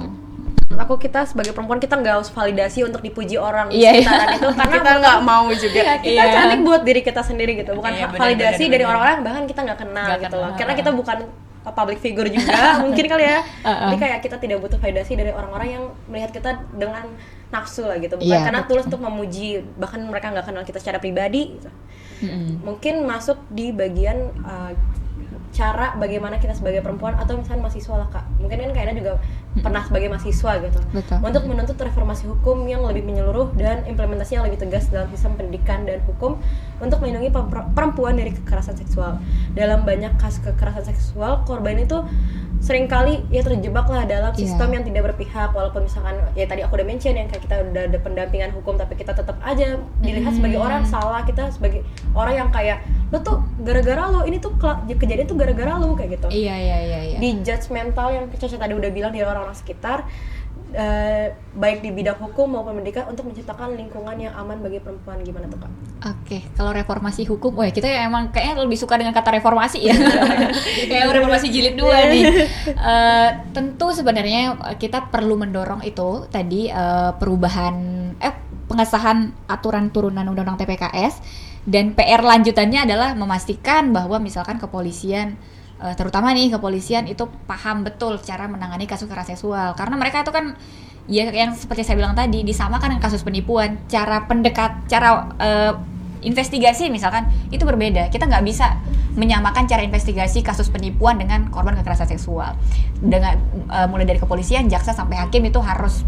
Menurut aku kita sebagai perempuan kita nggak harus validasi untuk dipuji orang di Iya, sekitaran itu karena Kita nggak mau juga. iya, kita Iya. cantik buat diri kita sendiri gitu, bukan Iya, benar, validasi benar, dari benar. orang-orang yang bahkan kita nggak kenal Nggak gitu loh. kenal. Karena kita bukan public figure juga mungkin kali ya. Uh-uh. Jadi kayak kita tidak butuh validasi dari orang-orang yang melihat kita dengan nafsu lah gitu, bukan Iya, karena betul. tulus untuk memuji, bahkan mereka nggak kenal kita secara pribadi gitu. Mm-mm. Mungkin masuk di bagian cara bagaimana kita sebagai perempuan atau misalnya mahasiswa lah kak, mungkin kan kayaknya juga pernah sebagai mahasiswa gitu, Betul. untuk menuntut reformasi hukum yang lebih menyeluruh dan implementasi yang lebih tegas dalam sistem pendidikan dan hukum untuk melindungi perempuan dari kekerasan seksual. Dalam banyak kasus kekerasan seksual, korban itu seringkali ya terjebak lah dalam sistem Iya. yang tidak berpihak, walaupun misalkan ya tadi aku udah mention yang kayak kita udah ada pendampingan hukum tapi kita tetap aja dilihat sebagai orang salah, kita sebagai orang yang kayak lo tuh gara-gara lo ini tuh kejadian tuh gara-gara lo kayak gitu. Iya. Di judgmental yang Caca tadi udah bilang dari orang-orang sekitar, baik di bidang hukum maupun pendidikan untuk menciptakan lingkungan yang aman bagi perempuan. Gimana tuh kak? Oke, kalau reformasi hukum, wah kita ya emang kayaknya lebih suka dengan kata reformasi ya. Kayak reformasi jilid 2 nih. Tentu sebenarnya kita perlu mendorong itu tadi pengesahan aturan turunan Undang-Undang TPKS, dan PR lanjutannya adalah memastikan bahwa misalkan kepolisian, terutama nih kepolisian itu paham betul cara menangani kasus kekerasan seksual, karena mereka itu kan ya yang seperti saya bilang tadi disamakan dengan kasus penipuan, cara investigasi misalkan itu berbeda. Kita nggak bisa menyamakan cara investigasi kasus penipuan dengan korban kekerasan seksual. Dengan mulai dari kepolisian, jaksa sampai hakim itu harus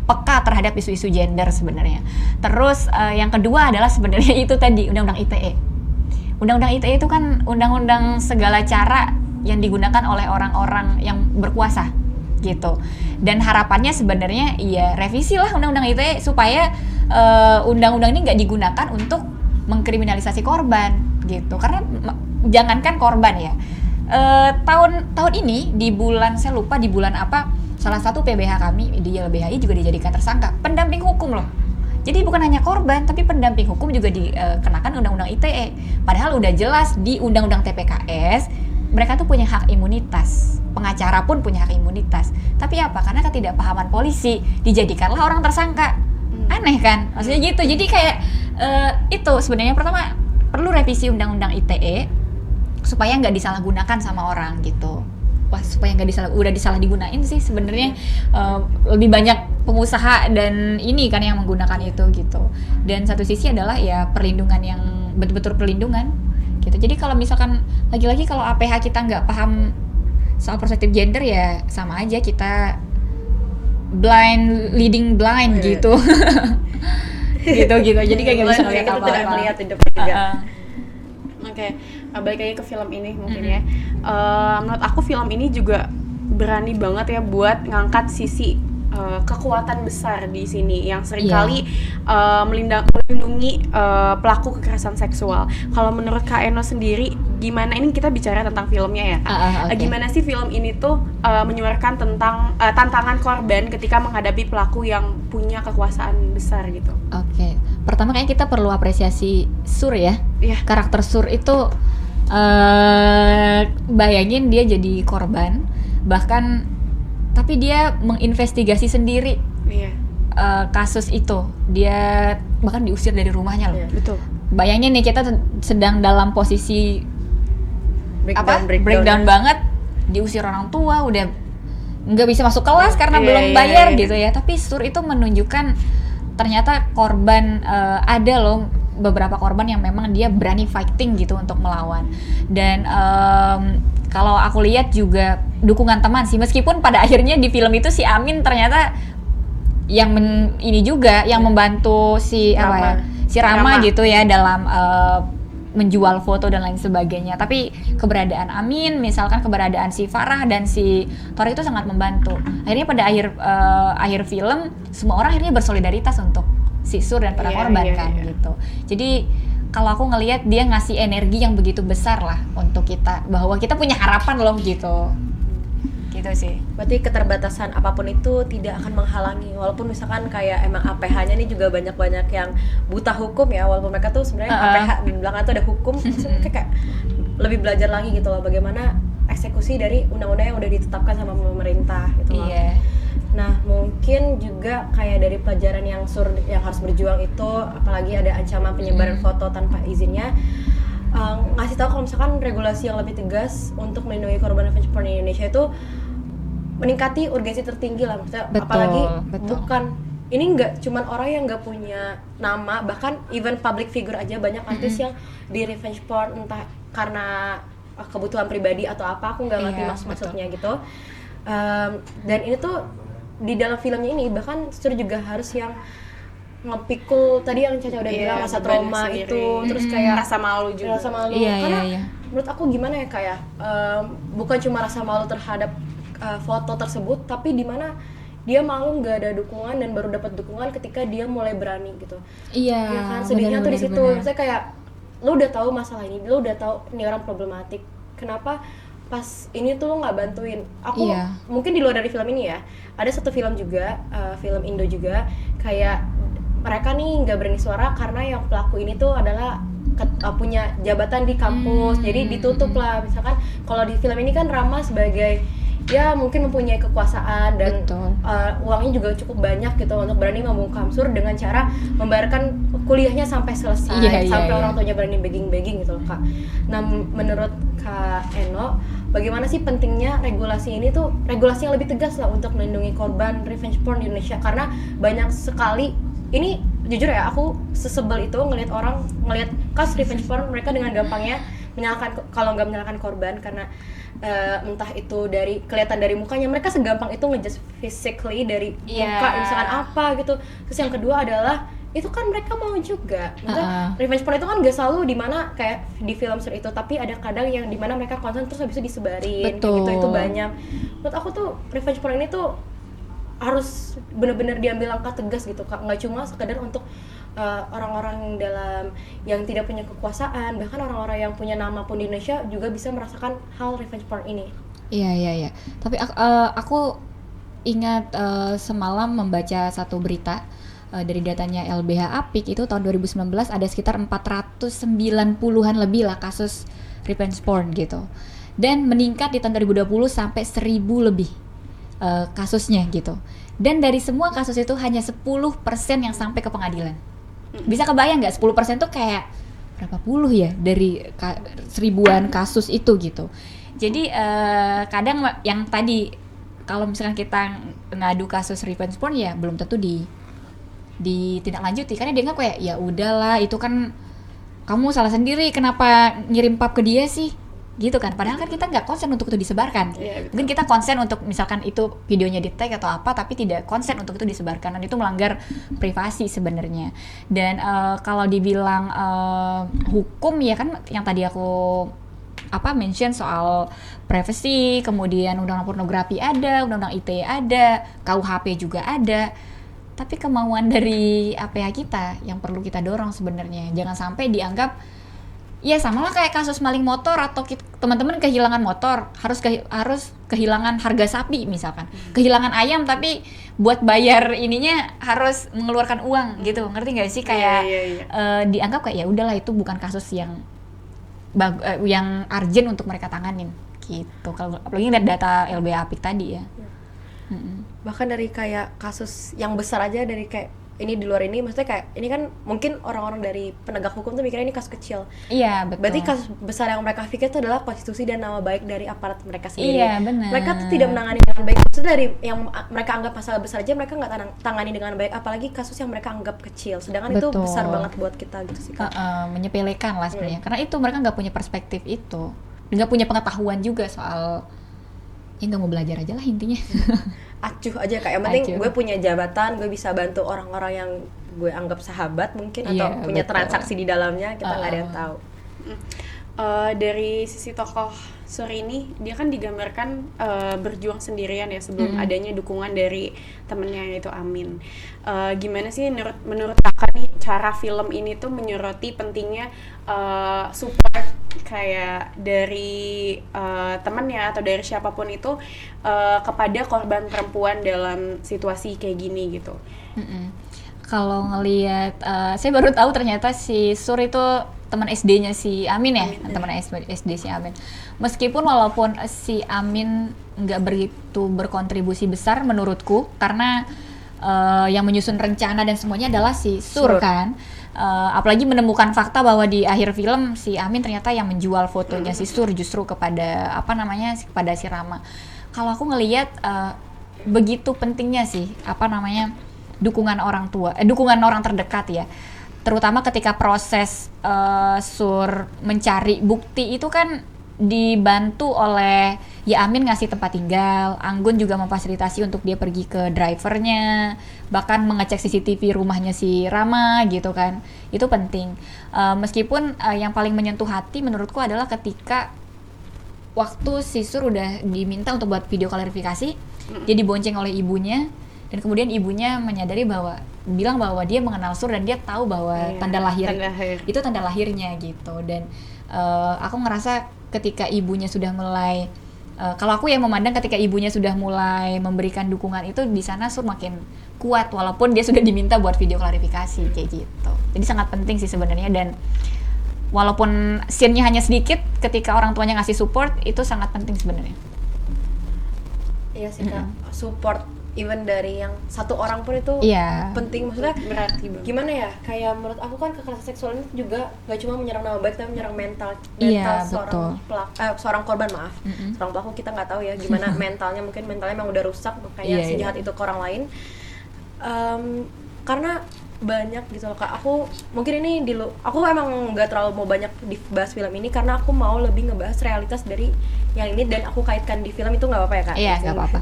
peka terhadap isu-isu gender sebenarnya. Terus yang kedua adalah sebenarnya itu tadi Undang-Undang ITE. Undang-Undang ITE itu kan undang-undang segala cara yang digunakan oleh orang-orang yang berkuasa gitu. Dan harapannya sebenarnya ya revisi lah Undang-Undang ITE supaya undang-undang ini nggak digunakan untuk mengkriminalisasi korban gitu. Karena jangankan korban ya, tahun ini di bulan, saya lupa di bulan apa, salah satu PBH kami di YLBHI juga dijadikan tersangka pendamping hukum loh. Jadi bukan hanya korban, tapi pendamping hukum juga dikenakan Undang-Undang ITE. Padahal udah jelas di Undang-Undang TPKS mereka tuh punya hak imunitas, pengacara pun punya hak imunitas. Tapi apa? Karena ketidakpahaman polisi dijadikanlah orang tersangka. Aneh kan? Maksudnya gitu. Jadi kayak itu sebenarnya pertama perlu revisi Undang-Undang ITE supaya nggak disalahgunakan sama orang gitu. Wah, supaya nggak udah disalahgunain sih sebenarnya lebih banyak pengusaha dan ini kan yang menggunakan itu gitu. Dan satu sisi adalah ya perlindungan yang betul-betul perlindungan gitu. Jadi kalau misalkan lagi-lagi kalau APH kita nggak paham soal perspektif gender ya sama aja kita leading blind gitu. gitu. Jadi kayak nggak bisa ngeliat kita apa-apa. tidak melihat di depan juga. Oke, balik lagi ke film ini mungkin ya. Menurut aku film ini juga berani banget ya buat ngangkat sisi kekuatan besar di sini yang seringkali melindungi pelaku kekerasan seksual. Kalau menurut Kak Eno sendiri, gimana ini kita bicara tentang filmnya ya Kak? Okay. Gimana sih film ini tuh menyuarakan tentang tantangan korban ketika menghadapi pelaku yang punya kekuasaan besar gitu? Oke. Pertama kayaknya kita perlu apresiasi Sur ya. Iya. Karakter Sur itu bayangin dia jadi korban, bahkan tapi dia menginvestigasi sendiri Iya. kasus itu. Dia bahkan diusir dari rumahnya loh. Iya. Betul. Bayangin nih kita sedang dalam posisi breakdown banget, diusir orang tua, udah nggak bisa masuk kelas karena belum bayar gitu ya. Tapi Sur itu menunjukkan ternyata korban ada loh beberapa korban yang memang dia berani fighting gitu untuk melawan. Dan kalau aku lihat juga dukungan teman sih, meskipun pada akhirnya di film itu si Amin ternyata yang ini juga yang membantu si Rama gitu ya dalam menjual foto dan lain sebagainya. Tapi keberadaan Amin, misalkan keberadaan si Farah dan si Tori itu sangat membantu. Akhirnya pada akhir film semua orang akhirnya bersolidaritas untuk si Sur dan para korban gitu. Jadi kalau aku ngelihat dia ngasih energi yang begitu besar lah untuk kita, bahwa kita punya harapan loh gitu sih. Berarti keterbatasan apapun itu tidak akan menghalangi, walaupun misalkan kayak emang APH-nya nih juga banyak yang buta hukum ya, walaupun mereka tuh sebenarnya APH di belakang tuh ada hukum, mereka kayak lebih belajar lagi gitu loh bagaimana eksekusi dari undang-undang yang udah ditetapkan sama pemerintah gitu loh. Iya. Nah mungkin juga kayak dari pelajaran yang yang harus berjuang itu, apalagi ada ancaman penyebaran foto tanpa izinnya, ngasih tahu kalau misalkan regulasi yang lebih tegas untuk melindungi korban revenge porn di Indonesia itu meningkati urgensi tertinggi lah, maksudnya apalagi bukan ini nggak cuman orang yang nggak punya nama, bahkan even public figure aja banyak artis yang di revenge porn, entah karena kebutuhan pribadi atau apa, aku nggak ngerti maksudnya gitu. Dan ini tuh di dalam filmnya ini bahkan justru juga harus yang ngepikul tadi yang Caca udah bilang, rasa trauma itu, terus kayak rasa malu juga. Rasa malu, karena menurut aku gimana ya, kayak bukan cuma rasa malu terhadap foto tersebut, tapi di mana dia malu nggak ada dukungan dan baru dapat dukungan ketika dia mulai berani gitu. Iya. Ya kan, sedihnya tuh di situ. Maksudnya kayak lo udah tahu masalah ini, lo udah tahu ini orang problematik, kenapa pas ini tuh lo nggak bantuin? Aku mungkin di luar dari film ini ya, ada satu film juga, film Indo juga, kayak mereka nih nggak berani suara karena yang pelaku ini tuh adalah punya jabatan di kampus, jadi ditutup lah. Misalkan kalau di film ini kan Rama sebagai ya mungkin mempunyai kekuasaan dan uangnya juga cukup banyak gitu untuk berani membungkam Sur dengan cara membayarkan kuliahnya sampai selesai, sampai orang tuanya berani begging gitu loh Kak. Nah menurut Kak Eno, bagaimana sih pentingnya regulasi ini tuh, regulasi yang lebih tegas lah untuk melindungi korban revenge porn di Indonesia, karena banyak sekali ini, jujur ya aku sesebel itu ngelihat kasus revenge porn, mereka dengan gampangnya menyalahkan, kalau nggak menyalahkan korban karena entah itu dari kelihatan dari mukanya, mereka segampang itu ngejudge physically dari muka misalkan apa gitu. Terus yang kedua adalah itu kan mereka mau juga, maksudnya revenge porn itu kan gak selalu dimana kayak di film itu, tapi ada kadang yang dimana mereka konten terus habis itu disebarin gitu, itu banyak. Menurut aku tuh revenge porn ini tuh harus benar-benar diambil langkah tegas gitu Kak, nggak cuma sekedar untuk orang-orang yang tidak punya kekuasaan, bahkan orang-orang yang punya nama pun di Indonesia juga bisa merasakan hal revenge porn ini. Iya. Tapi aku ingat semalam membaca satu berita dari datanya LBH Apik, itu tahun 2019 ada sekitar 490-an lebih lah kasus revenge porn gitu, dan meningkat di tahun 2020 sampai 1000 lebih kasusnya gitu. Dan dari semua kasus itu hanya 10% yang sampai ke pengadilan. Bisa kebayang nggak 10% tuh kayak berapa puluh ya dari seribuan kasus itu gitu. Jadi kadang yang tadi kalau misalkan kita ngadu kasus revenge porn ya belum tentu ditindaklanjuti, karena dia nggak kayak ya udahlah itu kan kamu salah sendiri, kenapa ngirim pap ke dia sih gitu kan, padahal kan kita nggak konsen untuk itu disebarkan. Mungkin kita konsen untuk misalkan itu videonya di tag atau apa, tapi tidak konsen untuk itu disebarkan, dan itu melanggar privasi sebenarnya. Dan kalau dibilang hukum ya kan yang tadi aku mention soal privacy, kemudian undang-undang pornografi ada, undang-undang ITE ada, KUHP juga ada. Tapi kemauan dari APH kita yang perlu kita dorong sebenarnya. Jangan sampai dianggap ya sama lah kayak kasus maling motor, atau teman-teman kehilangan motor harus kehilangan harga sapi misalkan, kehilangan ayam tapi buat bayar ininya harus mengeluarkan uang gitu, ngerti nggak sih kayak dianggap kayak ya udahlah itu bukan kasus yang urgent untuk mereka tanganin gitu. Kalau apalagi lihat data LBH Apik tadi ya. Bahkan dari kayak kasus yang besar aja, dari kayak ini di luar ini, maksudnya kayak ini kan mungkin orang-orang dari penegak hukum tuh mikirnya ini kasus kecil. Iya, betul. Berarti kasus besar yang mereka pikir itu adalah konstitusi dan nama baik dari aparat mereka sendiri. Iya, benar. Mereka tuh tidak menangani dengan baik. Maksudnya dari yang mereka anggap masalah besar aja mereka nggak tangani dengan baik, apalagi kasus yang mereka anggap kecil. Sedangkan betul, itu besar banget buat kita gitu sih Kak. Menyepelekan lah sebenarnya. Karena itu mereka nggak punya perspektif itu, nggak punya pengetahuan juga soal, ya nggak mau belajar aja lah intinya. Acuh aja kayak yang penting gue punya jabatan, gue bisa bantu orang-orang yang gue anggap sahabat mungkin, atau punya betul. Transaksi di dalamnya, kita nggak ada yang tahu. Dari sisi tokoh Sur ini, dia kan digambarkan berjuang sendirian ya sebelum adanya dukungan dari temennya yaitu Amin. Gimana sih menurut kakak nih cara film ini tuh menyoroti pentingnya support kayak dari temennya atau dari siapapun itu kepada korban perempuan dalam situasi kayak gini gitu. Kalau ngelihat, saya baru tahu ternyata si Sur itu teman SD-nya si Amin ya, teman SD si Amin. Meskipun walaupun si Amin nggak begitu berkontribusi besar menurutku, karena yang menyusun rencana dan semuanya adalah si Sur kan. Apalagi menemukan fakta bahwa di akhir film si Amin ternyata yang menjual fotonya si Sur justru kepada kepada si Rama. Kalau aku ngelihat begitu pentingnya sih dukungan orang tua, dukungan orang terdekat ya. Terutama ketika proses Sur mencari bukti itu kan dibantu oleh ya Amin ngasih tempat tinggal, Anggun juga memfasilitasi untuk dia pergi ke drivernya, bahkan mengecek CCTV rumahnya si Rama gitu kan. Itu penting. Meskipun yang paling menyentuh hati menurutku adalah ketika waktu si Sur udah diminta untuk buat video klarifikasi, dia dibonceng oleh ibunya. Dan kemudian ibunya bilang bahwa dia mengenal Sur dan dia tahu bahwa tanda lahir itu tanda lahirnya gitu. Dan aku ngerasa ketika ibunya sudah mulai, kalau aku yang memandang ketika ibunya sudah mulai memberikan dukungan itu, di sana Sur makin kuat walaupun dia sudah diminta buat video klarifikasi kayak gitu. Jadi sangat penting sih sebenarnya, dan walaupun scene-nya hanya sedikit, ketika orang tuanya ngasih support itu sangat penting sebenarnya. Iya sih Kak, support even dari yang satu orang pun itu penting. Maksudnya berarti gimana ya, kayak menurut aku kan kekerasan seksual ini juga gak cuma menyerang nama baik tapi menyerang mental seorang korban, seorang pelaku kita nggak tahu ya gimana mentalnya, mungkin mentalnya memang udah rusak makanya sejahat itu ke orang lain. Karena banyak gitu loh Kak, aku mungkin ini aku emang nggak terlalu mau banyak dibahas film ini karena aku mau lebih ngebahas realitas dari yang ini dan aku kaitkan di film, itu nggak apa-apa ya Kak? Iya, nggak apa-apa.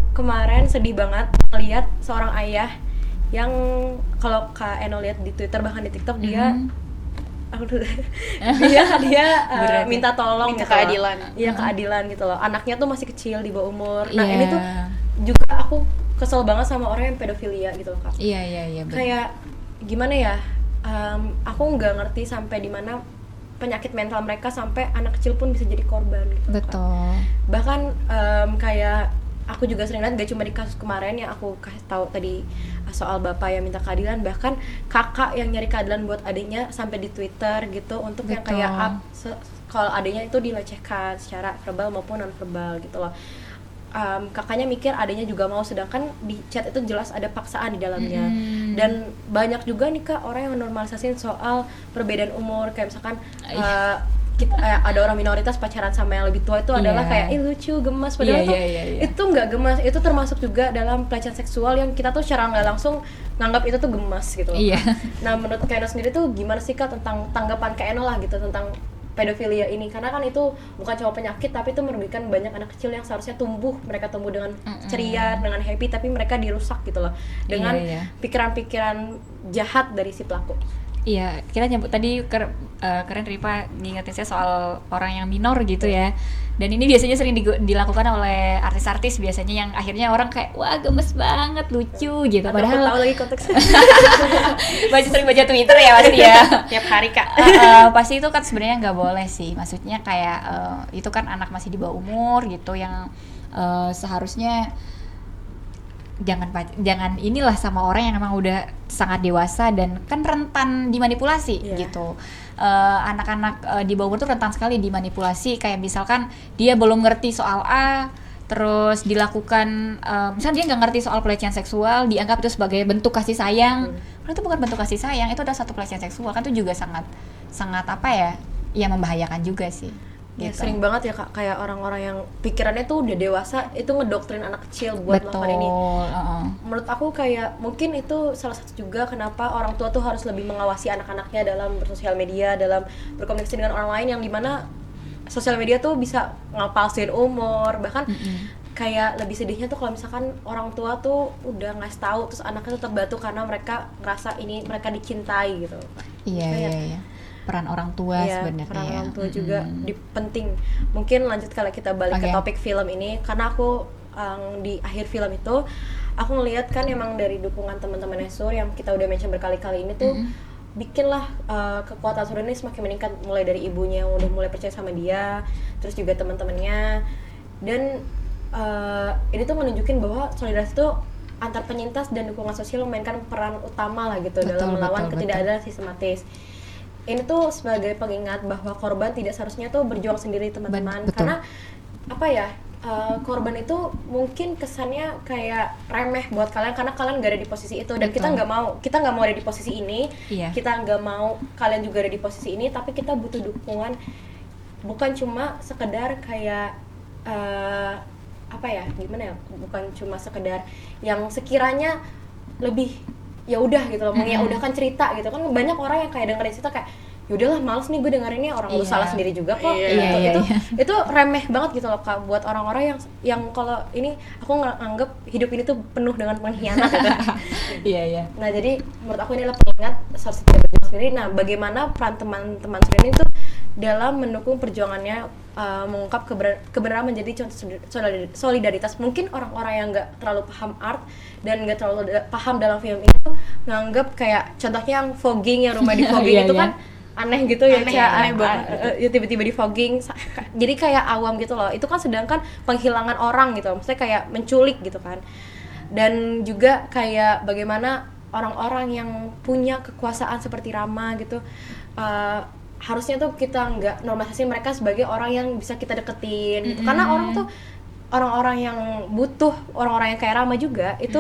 Kemarin sedih banget melihat seorang ayah yang kalau Kak Eno lihat di Twitter bahkan di TikTok dia minta tolong, minta gitu keadilan. Iya, keadilan gitu loh. Anaknya tuh masih kecil di bawah umur. Nah, ini tuh juga aku kesel banget sama orang yang pedofilia gitu loh Kak. Iya bener. Kayak gimana ya? Aku nggak ngerti sampai di mana penyakit mental mereka sampai anak kecil pun bisa jadi korban gitu. Betul. Bahkan kayak aku juga sering lihat, gak cuma di kasus kemarin yang aku kasih tahu tadi soal bapak yang minta keadilan, bahkan kakak yang nyari keadilan buat adiknya sampai di Twitter gitu untuk yang kayak kalau adiknya itu dilecehkan secara verbal maupun non verbal gitu loh. Kakaknya mikir adiknya juga mau, sedangkan di chat itu jelas ada paksaan di dalamnya. Dan banyak juga nih Kak orang yang menormalisasiin soal perbedaan umur, kayak misalkan ada orang minoritas pacaran sama yang lebih tua itu adalah kayak lucu, gemas, padahal itu nggak gemas, itu termasuk juga dalam pelecehan seksual yang kita tuh secara nggak langsung nganggap itu tuh gemas gitu loh. Nah, menurut Kak Eno sendiri tuh gimana sih Kak tentang tanggapan Kak Eno lah gitu tentang pedofilia ini, karena kan itu bukan cuma penyakit tapi itu merugikan banyak anak kecil yang seharusnya mereka tumbuh dengan ceria, dengan happy, tapi mereka dirusak gitu loh dengan pikiran-pikiran jahat dari si pelaku. Iya, kita nyebut tadi keren Rifa ngingetin saya soal orang yang minor gitu ya. Dan ini biasanya sering dilakukan oleh artis-artis biasanya yang akhirnya orang kayak wah gemes banget, lucu gitu. Padahal tahu lagi konteksnya. sering baca Twitter ya pasti ya. Tiap hari Kak. Pasti itu kan sebenarnya nggak boleh sih. Maksudnya kayak itu kan anak masih di bawah umur gitu yang seharusnya jangan inilah sama orang yang emang udah sangat dewasa dan kan rentan dimanipulasi gitu. Anak-anak di bawah umur tuh rentan sekali dimanipulasi, kayak misalkan dia belum ngerti soal A terus dilakukan misalnya dia nggak ngerti soal pelecehan seksual, dianggap itu sebagai bentuk kasih sayang. Padahal itu bukan bentuk kasih sayang, itu adalah satu pelecehan seksual, kan itu juga sangat membahayakan juga sih. Ya, gitu. sering banget ya Kak, kayak orang-orang yang pikirannya tuh udah dewasa itu ngedoktrin anak kecil buat melakukan ini. Menurut aku kayak mungkin itu salah satu juga kenapa orang tua tuh harus lebih mengawasi anak-anaknya dalam bersosial media, dalam berkomunikasi dengan orang lain, yang dimana sosial media tuh bisa ngapalsuin umur, bahkan kayak lebih sedihnya tuh kalau misalkan orang tua tuh udah ngasih tahu terus anaknya tetap batu karena mereka ngerasa ini mereka dicintai gitu. Iya. peran orang tua Iya, sebenarnya. peran ya. orang tua juga penting. Mungkin lanjut kalau kita balik ke Oke. topik film ini, karena aku di akhir film itu aku ngelihat kan emang dari dukungan teman-teman Sur yang kita udah mention berkali-kali ini tuh bikinlah kekuatan Sur ini semakin meningkat, mulai dari ibunya yang udah mulai percaya sama dia, terus juga teman-temannya, dan ini tuh menunjukin bahwa solidaritas itu antar penyintas dan dukungan sosial memainkan peran utama lah gitu dalam melawan ketidakadilan sistematis. Ini tuh sebagai pengingat bahwa korban tidak seharusnya tuh berjuang sendiri teman-teman, karena apa ya, korban itu mungkin kesannya kayak remeh buat kalian karena kalian gak ada di posisi itu, dan kita nggak mau ada di posisi ini, kita nggak mau kalian juga ada di posisi ini, tapi kita butuh dukungan, bukan cuma sekedar kayak apa ya, gimana ya, bukan cuma sekedar yang sekiranya lebih ya udah gitu loh, ya udah kan cerita gitu kan, banyak orang yang kayak dengerin cerita kayak ya udahlah males nih gue dengerinnya, orang lu salah sendiri juga kok. Itu remeh banget gitu loh Kak, buat orang-orang yang kalau ini aku nganggep hidup ini tuh penuh dengan pengkhianat gitu. Nah jadi menurut aku ini adalah pengingat harus tidak berjuang sendiri. Nah bagaimana peran teman-teman ini tuh dalam mendukung perjuangannya mengungkap kebenaran menjadi contoh solidaritas. Mungkin orang-orang yang nggak terlalu paham art dan nggak terlalu paham dalam film ini tuh nganggep kayak contohnya yang fogging, yang rumah di fogging itu kan aneh gitu ya, aneh banget ya, tiba-tiba di fogging, jadi kayak awam gitu loh. Itu kan sedangkan penghilangan orang gitu, maksudnya kayak menculik gitu kan. Dan juga kayak bagaimana orang-orang yang punya kekuasaan seperti Rama gitu, harusnya tuh kita nggak normalisasi mereka sebagai orang yang bisa kita deketin gitu. Karena orang-orang yang butuh orang-orang yang kayak Rama juga itu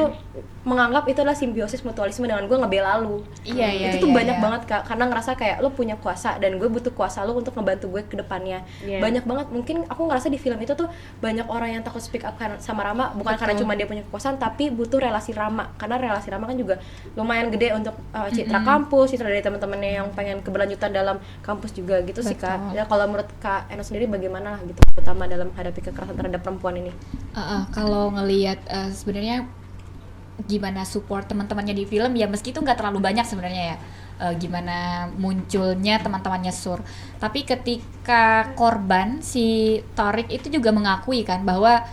menganggap itu adalah simbiosis mutualisme dengan gue ngebela lu. Itu tuh banyak banget Kak, karena ngerasa kayak lu punya kuasa dan gue butuh kuasa lu untuk ngebantu gue ke depannya. Banyak banget, mungkin aku ngerasa di film itu tuh banyak orang yang takut speak up sama Rama, bukan karena cuma dia punya kekuasaan, tapi butuh relasi Rama, karena relasi Rama kan juga lumayan gede untuk citra kampus, citra dari teman-temannya yang pengen keberlanjutan dalam kampus juga gitu sih Kak. Ya kalau menurut Kak Eno sendiri bagaimana lah gitu, terutama dalam hadapi kekerasan terhadap perempuan ini? Kalau ngelihat sebenarnya gimana support teman-temannya di film ya, meski itu nggak terlalu banyak sebenarnya ya, gimana munculnya teman-temannya Sur, tapi ketika korban si Tariq itu juga mengakui kan bahwa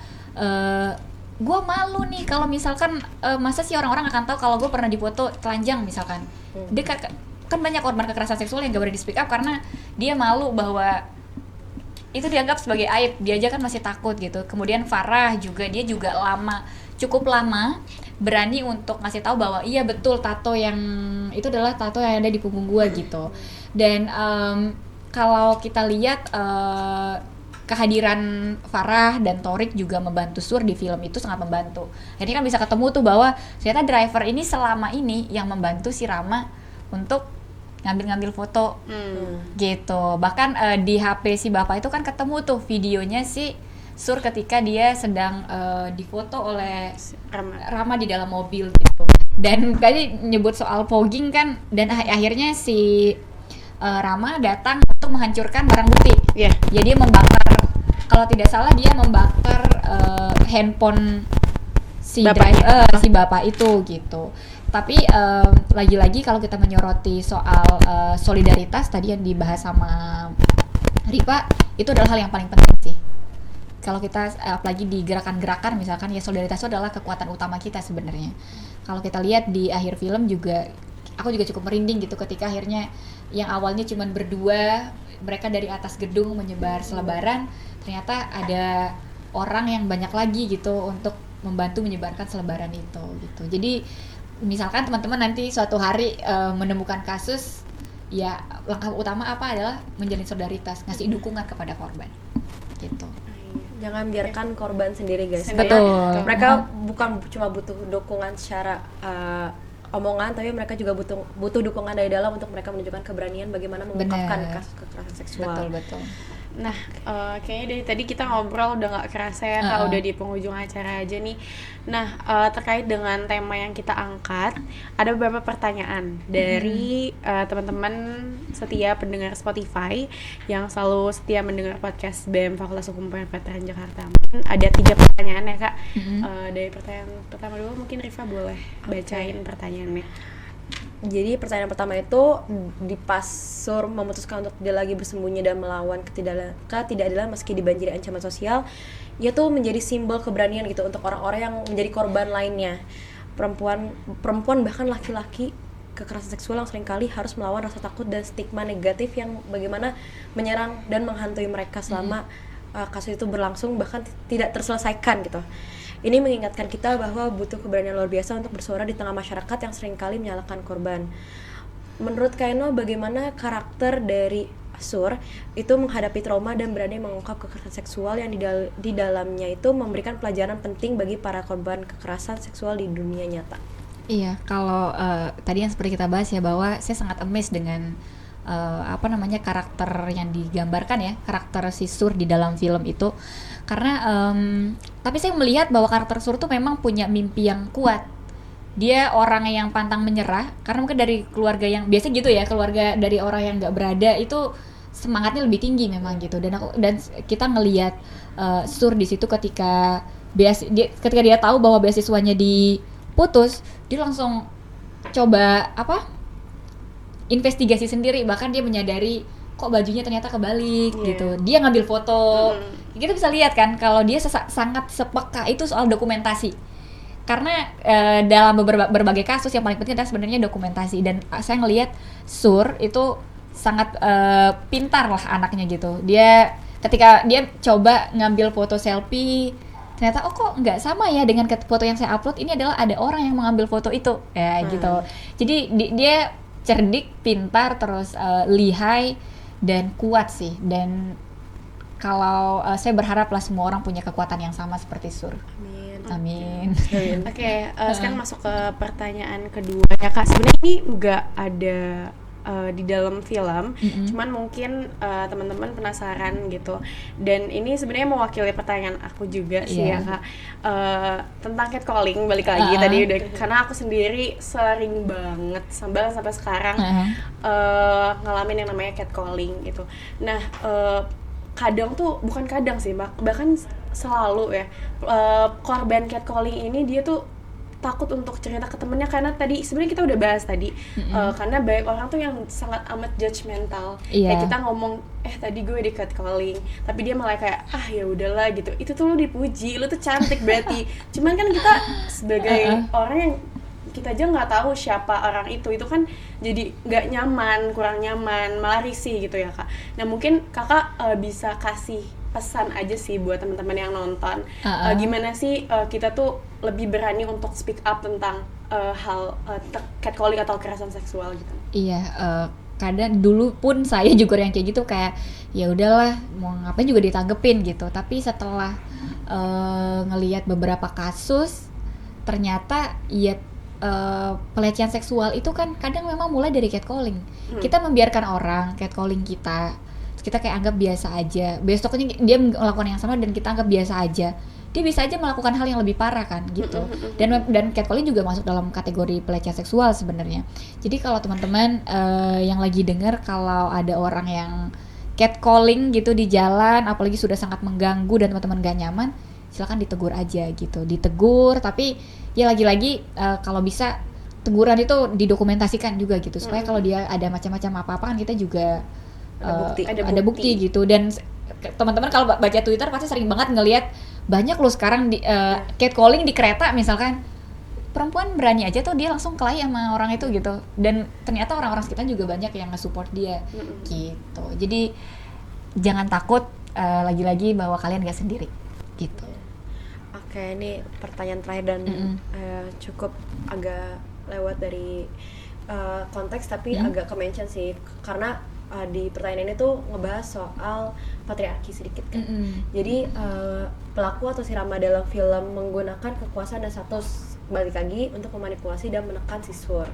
gue malu nih kalau misalkan masa sih orang-orang akan tahu kalau gue pernah dipoto telanjang misalkan. Dia kan banyak korban kekerasan seksual yang gak berani di speak up karena dia malu bahwa itu dianggap sebagai aib, dia aja kan masih takut gitu. Kemudian Farah juga, dia juga cukup lama berani untuk ngasih tahu bahwa iya betul tato yang itu adalah tato yang ada di punggung gua gitu. Dan kalau kita lihat kehadiran Farah dan Tariq juga membantu Sur di film itu, sangat membantu. Jadi kan bisa ketemu tuh bahwa ternyata driver ini selama ini yang membantu si Rama untuk ngambil foto gitu. Bahkan di HP si bapak itu kan ketemu tuh videonya si Sur ketika dia sedang difoto oleh Rama di dalam mobil gitu. Dan tadi nyebut soal fogging kan, dan akhirnya si Rama datang untuk menghancurkan barang bukti. Ya dia membakar, kalau tidak salah dia membakar handphone si bapak itu gitu. Tapi lagi-lagi kalau kita menyoroti soal solidaritas tadi yang dibahas sama Rifa, itu adalah hal yang paling penting sih. Kalau kita apalagi di gerakan-gerakan misalkan, ya solidaritas itu adalah kekuatan utama kita sebenarnya. Kalau kita lihat di akhir film juga, aku juga cukup merinding gitu ketika akhirnya yang awalnya cuma berdua, mereka dari atas gedung menyebar selebaran, ternyata ada orang yang banyak lagi gitu untuk membantu menyebarkan selebaran itu gitu. Jadi misalkan teman-teman nanti suatu hari menemukan kasus, ya langkah utama apa adalah menjalin solidaritas, ngasih dukungan kepada korban gitu. Jangan biarkan korban sendiri guys. Betul. Mereka bukan cuma butuh dukungan secara omongan, tapi mereka juga butuh dukungan dari dalam untuk mereka menunjukkan keberanian bagaimana mengungkapkan kasus kekerasan seksual. Betul. Nah, kayaknya dari tadi kita ngobrol udah gak kerasa ya Kak, udah di penghujung acara aja nih. Nah, terkait dengan tema yang kita angkat, ada beberapa pertanyaan dari teman-teman setia pendengar Spotify yang selalu setia mendengar podcast BEM Fakultas Hukum Veteran Jakarta. Mungkin ada 3 pertanyaan ya Kak. Dari pertanyaan pertama dulu, mungkin Rifa boleh bacain pertanyaannya. Jadi pertanyaan pertama itu di pas Sur memutuskan untuk tidak lagi bersembunyi dan melawan ketidakadilan meski dibanjiri ancaman sosial, ia tuh menjadi simbol keberanian gitu untuk orang-orang yang menjadi korban lainnya. Perempuan bahkan laki-laki kekerasan seksual yang seringkali harus melawan rasa takut dan stigma negatif yang bagaimana menyerang dan menghantui mereka selama kasus itu berlangsung bahkan tidak terselesaikan gitu. Ini mengingatkan kita bahwa butuh keberanian luar biasa untuk bersuara di tengah masyarakat yang seringkali menyalahkan korban. Menurut Kaino, bagaimana karakter dari Sur itu menghadapi trauma dan berani mengungkap kekerasan seksual yang di dalamnya itu memberikan pelajaran penting bagi para korban kekerasan seksual di dunia nyata? Iya, kalau tadi yang seperti kita bahas ya, bahwa saya sangat amazed dengan karakter yang digambarkan ya, karakter si Sur di dalam film itu. Karena tapi saya melihat bahwa karakter Sur tuh memang punya mimpi yang kuat. Dia orang yang pantang menyerah karena mungkin dari keluarga yang biasa gitu ya, keluarga dari orang yang nggak berada itu semangatnya lebih tinggi memang gitu. Dan kita ngelihat Sur di situ ketika dia tahu bahwa beasiswanya diputus, dia langsung coba investigasi sendiri, bahkan dia menyadari kok bajunya ternyata kebalik gitu. Dia ngambil foto. Kita bisa lihat kan kalau dia sangat sepeka itu soal dokumentasi. Karena dalam berbagai kasus yang paling penting adalah sebenarnya dokumentasi, dan saya ngelihat Sur itu sangat pintar lah anaknya gitu. Dia ketika dia coba ngambil foto selfie, ternyata kok nggak sama ya dengan foto yang saya upload, ini adalah ada orang yang mengambil foto itu ya gitu. Jadi dia cerdik, pintar, terus lihai dan kuat sih. Dan kalau saya berharap lah semua orang punya kekuatan yang sama seperti Sur. Amin. Oke, sekarang masuk ke pertanyaan kedua ya Kak. Sebenarnya ini nggak ada di dalam film, cuman mungkin teman-teman penasaran gitu. Dan ini sebenarnya mewakili pertanyaan aku juga sih ya Kak, tentang catcalling, balik lagi tadi udah, karena aku sendiri sering banget sampai sekarang ngalamin yang namanya catcalling gitu. Nah kadang tuh, bukan kadang sih, bahkan selalu ya, korban catcalling ini dia tuh takut untuk cerita ke temennya, karena tadi sebenarnya kita udah bahas tadi, karena banyak orang tuh yang sangat amat judgmental. Kayak kita ngomong tadi gue di catcalling, tapi dia malah kayak ya udahlah gitu, itu tuh lu dipuji, lu tuh cantik berarti. Cuman kan kita sebagai orang yang kita aja nggak tahu siapa orang itu kan jadi nggak nyaman, kurang nyaman, malah risih gitu ya Kak. Nah mungkin Kakak bisa kasih pesan aja sih buat teman-teman yang nonton, gimana sih kita tuh lebih berani untuk speak up tentang hal catcalling atau kekerasan seksual gitu. Iya, kadang dulu pun saya juga yang kayak gitu, kayak ya udahlah mau ngapain juga ditanggepin gitu. Tapi setelah ngelihat beberapa kasus, ternyata ya pelecehan seksual itu kan kadang memang mulai dari catcalling. Kita membiarkan orang catcalling kita kayak anggap biasa aja, besoknya dia melakukan yang sama dan kita anggap biasa aja. Dia bisa aja melakukan hal yang lebih parah kan gitu. Dan catcalling juga masuk dalam kategori pelecehan seksual sebenarnya. Jadi kalau teman-teman yang lagi dengar kalau ada orang yang catcalling gitu di jalan, apalagi sudah sangat mengganggu dan teman-teman gak nyaman, silakan ditegur aja gitu. Ditegur, tapi ya lagi-lagi kalau bisa teguran itu didokumentasikan juga gitu, supaya kalau dia ada macam-macam apa-apa kan kita juga ada bukti gitu. Dan teman-teman kalau baca Twitter pasti sering banget ngelihat banyak loh sekarang di catcalling di kereta misalkan, perempuan berani aja tuh dia langsung kelahi sama orang itu gitu, dan ternyata orang-orang sekitar juga banyak yang nge-support dia gitu. Jadi jangan takut, lagi-lagi bahwa kalian gak sendiri gitu. Oke, ini pertanyaan terakhir dan cukup agak lewat dari konteks, tapi agak ke-mention sih, karena di pertanyaan ini tuh ngebahas soal patriarki sedikit kan. Jadi pelaku atau si Rama dalam film menggunakan kekuasaan dan status, balik lagi, untuk memanipulasi dan menekan si Sur.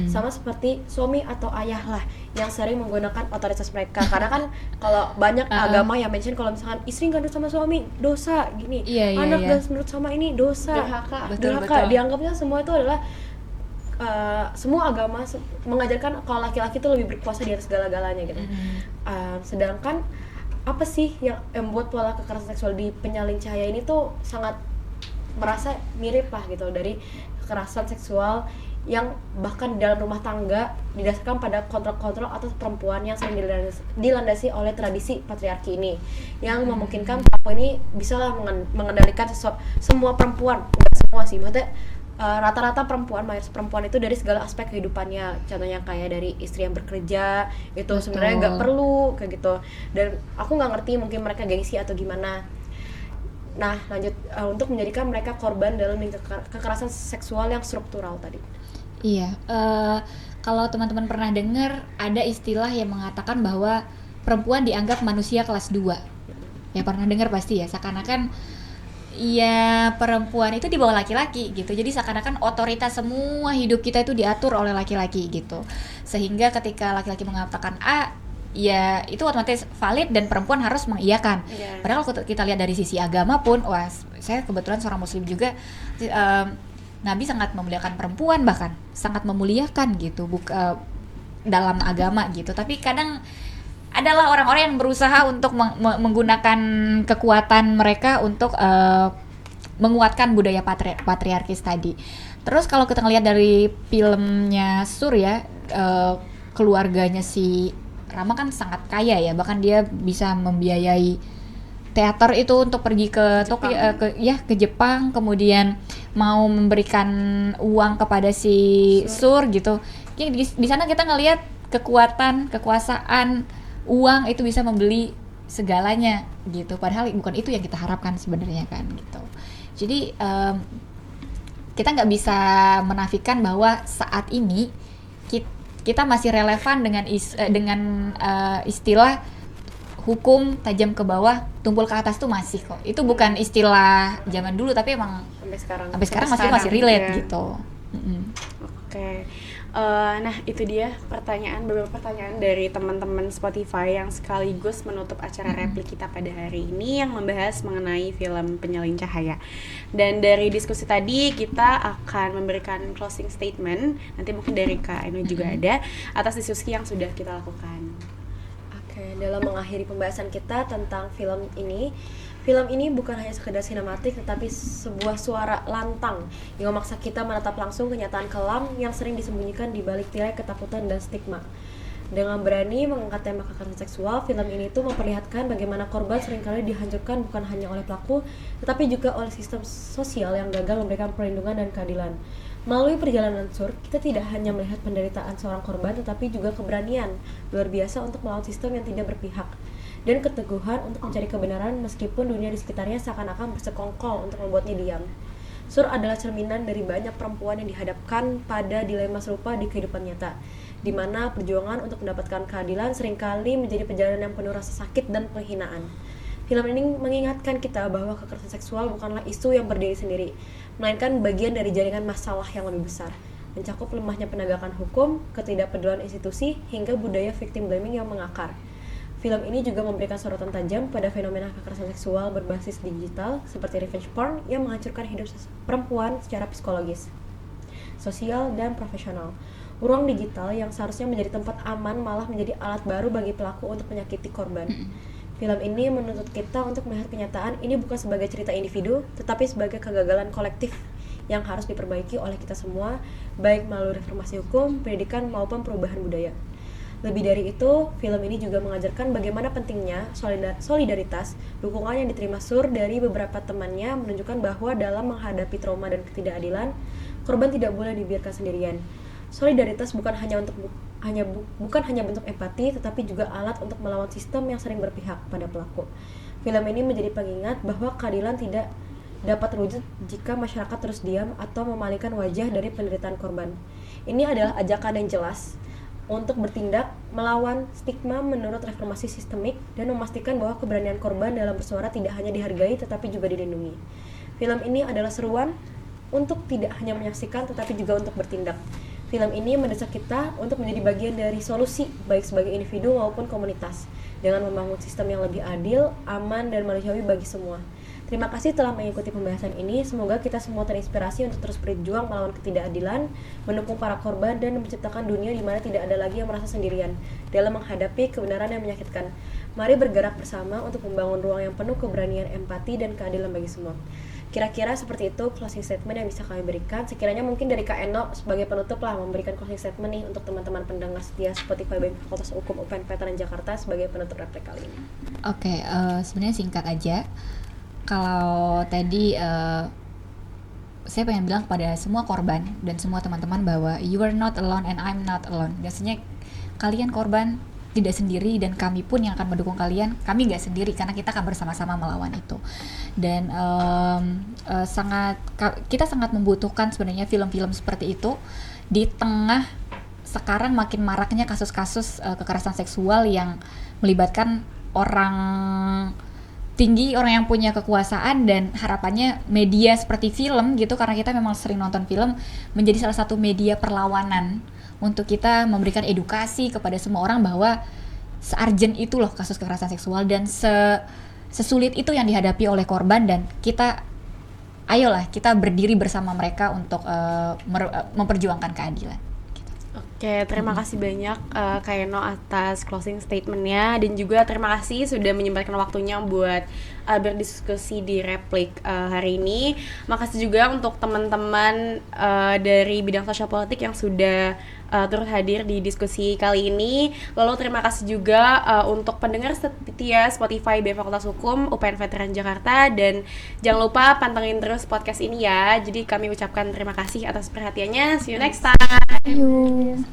Sama seperti suami atau ayah lah yang sering menggunakan otoritas mereka. Karena kan kalau banyak agama yang mention kalau misalkan istri nggak nurut sama suami dosa gini, anak nggak nurut sama ini dosa, durhaka. Dianggapnya semua itu adalah semua agama mengajarkan kalau laki-laki itu lebih berkuasa di atas segala-galanya gitu. Sedangkan apa sih yang membuat pola kekerasan seksual di Penyalin Cahaya ini tuh sangat merasa mirip lah gitu dari kekerasan seksual yang bahkan di dalam rumah tangga didasarkan pada kontrol-kontrol atas perempuan yang sering dilandasi oleh tradisi patriarki ini, yang memungkinkan pelaku ini bisalah mengendalikan semua perempuan, nggak semua sih, maksudnya rata-rata perempuan, mayoritas perempuan itu dari segala aspek kehidupannya, contohnya kayak dari istri yang bekerja itu sebenarnya nggak perlu kayak gitu, dan aku nggak ngerti mungkin mereka gengsi atau gimana. Nah lanjut, untuk menjadikan mereka korban dalam kekerasan seksual yang struktural tadi. Iya, kalau teman-teman pernah dengar ada istilah yang mengatakan bahwa perempuan dianggap manusia kelas 2. Ya pernah dengar pasti ya, seakan-akan ya perempuan itu di bawah laki-laki gitu. Jadi seakan-akan otoritas semua hidup kita itu diatur oleh laki-laki gitu. Sehingga ketika laki-laki mengatakan A, ya itu otomatis valid dan perempuan harus mengiyakan. Padahal kalau kita lihat dari sisi agama pun, wah saya kebetulan seorang muslim juga, Nabi sangat memuliakan perempuan, bahkan sangat memuliakan gitu dalam agama gitu. Tapi kadang adalah orang-orang yang berusaha untuk menggunakan kekuatan mereka untuk menguatkan budaya patriarkis tadi. Terus kalau kita ngelihat dari filmnya Surya, keluarganya si Rama kan sangat kaya ya, bahkan dia bisa membiayai teater itu untuk pergi ke Tokyo, ke Jepang, kemudian mau memberikan uang kepada si Sur gitu. Di sana kita ngelihat kekuasaan, uang itu bisa membeli segalanya gitu. Padahal bukan itu yang kita harapkan sebenarnya kan gitu. Jadi kita nggak bisa menafikan bahwa saat ini kita masih relevan dengan istilah hukum tajam ke bawah, tumpul ke atas tuh masih kok. Itu bukan istilah zaman dulu, tapi emang sampai sekarang masih relate ya. Gitu. Oke. Nah itu dia beberapa pertanyaan dari teman-teman Spotify yang sekaligus menutup acara replik kita pada hari ini yang membahas mengenai film Penyalin Cahaya. Dan dari diskusi tadi kita akan memberikan closing statement, nanti mungkin dari Kak Eno juga ada, atas diskusi yang sudah kita lakukan. Oke, dalam mengakhiri pembahasan kita tentang film ini bukan hanya sekedar sinematik, tetapi sebuah suara lantang yang memaksa kita menatap langsung kenyataan kelam yang sering disembunyikan di balik tirai ketakutan dan stigma. Dengan berani mengangkat tema kekerasan seksual, film ini tuh memperlihatkan bagaimana korban seringkali dihancurkan bukan hanya oleh pelaku, tetapi juga oleh sistem sosial yang gagal memberikan perlindungan dan keadilan. Melalui perjalanan Sur, kita tidak hanya melihat penderitaan seorang korban, tetapi juga keberanian luar biasa untuk melawan sistem yang tidak berpihak, dan keteguhan untuk mencari kebenaran meskipun dunia di sekitarnya seakan-akan bersekongkol untuk membuatnya diam. Sur adalah cerminan dari banyak perempuan yang dihadapkan pada dilema serupa di kehidupan nyata, di mana perjuangan untuk mendapatkan keadilan seringkali menjadi perjalanan yang penuh rasa sakit dan penghinaan. Film ini mengingatkan kita bahwa kekerasan seksual bukanlah isu yang berdiri sendiri, melainkan bagian dari jaringan masalah yang lebih besar, mencakup lemahnya penegakan hukum, ketidakpedulian institusi, hingga budaya victim blaming yang mengakar. Film ini juga memberikan sorotan tajam pada fenomena kekerasan seksual berbasis digital seperti revenge porn yang menghancurkan hidup perempuan secara psikologis, sosial, dan profesional. Ruang digital yang seharusnya menjadi tempat aman malah menjadi alat baru bagi pelaku untuk menyakiti korban. Film ini menuntut kita untuk melihat kenyataan ini bukan sebagai cerita individu, tetapi sebagai kegagalan kolektif yang harus diperbaiki oleh kita semua, baik melalui reformasi hukum, pendidikan, maupun perubahan budaya. Lebih dari itu, film ini juga mengajarkan bagaimana pentingnya solidaritas, dukungan yang diterima Sur dari beberapa temannya menunjukkan bahwa dalam menghadapi trauma dan ketidakadilan, korban tidak boleh dibiarkan sendirian. Solidaritas bukan hanya bentuk empati, tetapi juga alat untuk melawan sistem yang sering berpihak pada pelaku. Film ini menjadi pengingat bahwa keadilan tidak dapat terwujud jika masyarakat terus diam atau memalingkan wajah dari penderitaan korban. Ini adalah ajakan yang jelas untuk bertindak melawan stigma menurut reformasi sistemik dan memastikan bahwa keberanian korban dalam bersuara tidak hanya dihargai tetapi juga dilindungi. Film ini adalah seruan untuk tidak hanya menyaksikan tetapi juga untuk bertindak. Film ini mendesak kita untuk menjadi bagian dari solusi baik sebagai individu maupun komunitas dengan membangun sistem yang lebih adil, aman, dan manusiawi bagi semua. Terima kasih telah mengikuti pembahasan ini. Semoga kita semua terinspirasi untuk terus berjuang melawan ketidakadilan, mendukung para korban, dan menciptakan dunia di mana tidak ada lagi yang merasa sendirian dalam menghadapi kebenaran yang menyakitkan. Mari bergerak bersama untuk membangun ruang yang penuh keberanian, empati, dan keadilan bagi semua. Kira-kira seperti itu closing statement yang bisa kami berikan. Sekiranya mungkin dari Kak Eno sebagai penutup lah memberikan closing statement nih untuk teman-teman pendengar setia Spotify BEM Fakultas Hukum UPN Veteran Jakarta sebagai penutup replik kali ini. Oke, sebenarnya singkat aja. Kalau tadi saya pengen bilang kepada semua korban dan semua teman-teman bahwa you are not alone and I'm not alone. Biasanya kalian korban tidak sendiri dan kami pun yang akan mendukung kalian. Kami nggak sendiri karena kita akan bersama-sama melawan itu. Dan kita sangat membutuhkan sebenarnya film-film seperti itu di tengah sekarang makin maraknya kasus-kasus kekerasan seksual yang melibatkan orang tinggi, orang yang punya kekuasaan, dan harapannya media seperti film gitu, karena kita memang sering nonton film, menjadi salah satu media perlawanan untuk kita memberikan edukasi kepada semua orang bahwa se-urgent itu loh kasus kekerasan seksual dan sesulit itu yang dihadapi oleh korban, dan ayolah kita berdiri bersama mereka untuk memperjuangkan keadilan. Oke, terima kasih banyak Kak Eno atas closing statement-nya, dan juga terima kasih sudah menyempatkan waktunya buat berdiskusi di replik hari ini. Makasih juga untuk teman-teman dari bidang sosial politik yang sudah turut hadir di diskusi kali ini. Lalu terima kasih juga untuk pendengar setia Spotify BEM Fakultas Hukum UPN Veteran Jakarta, dan jangan lupa pantengin terus podcast ini ya. Jadi kami ucapkan terima kasih atas perhatiannya. See you next time. Ayo.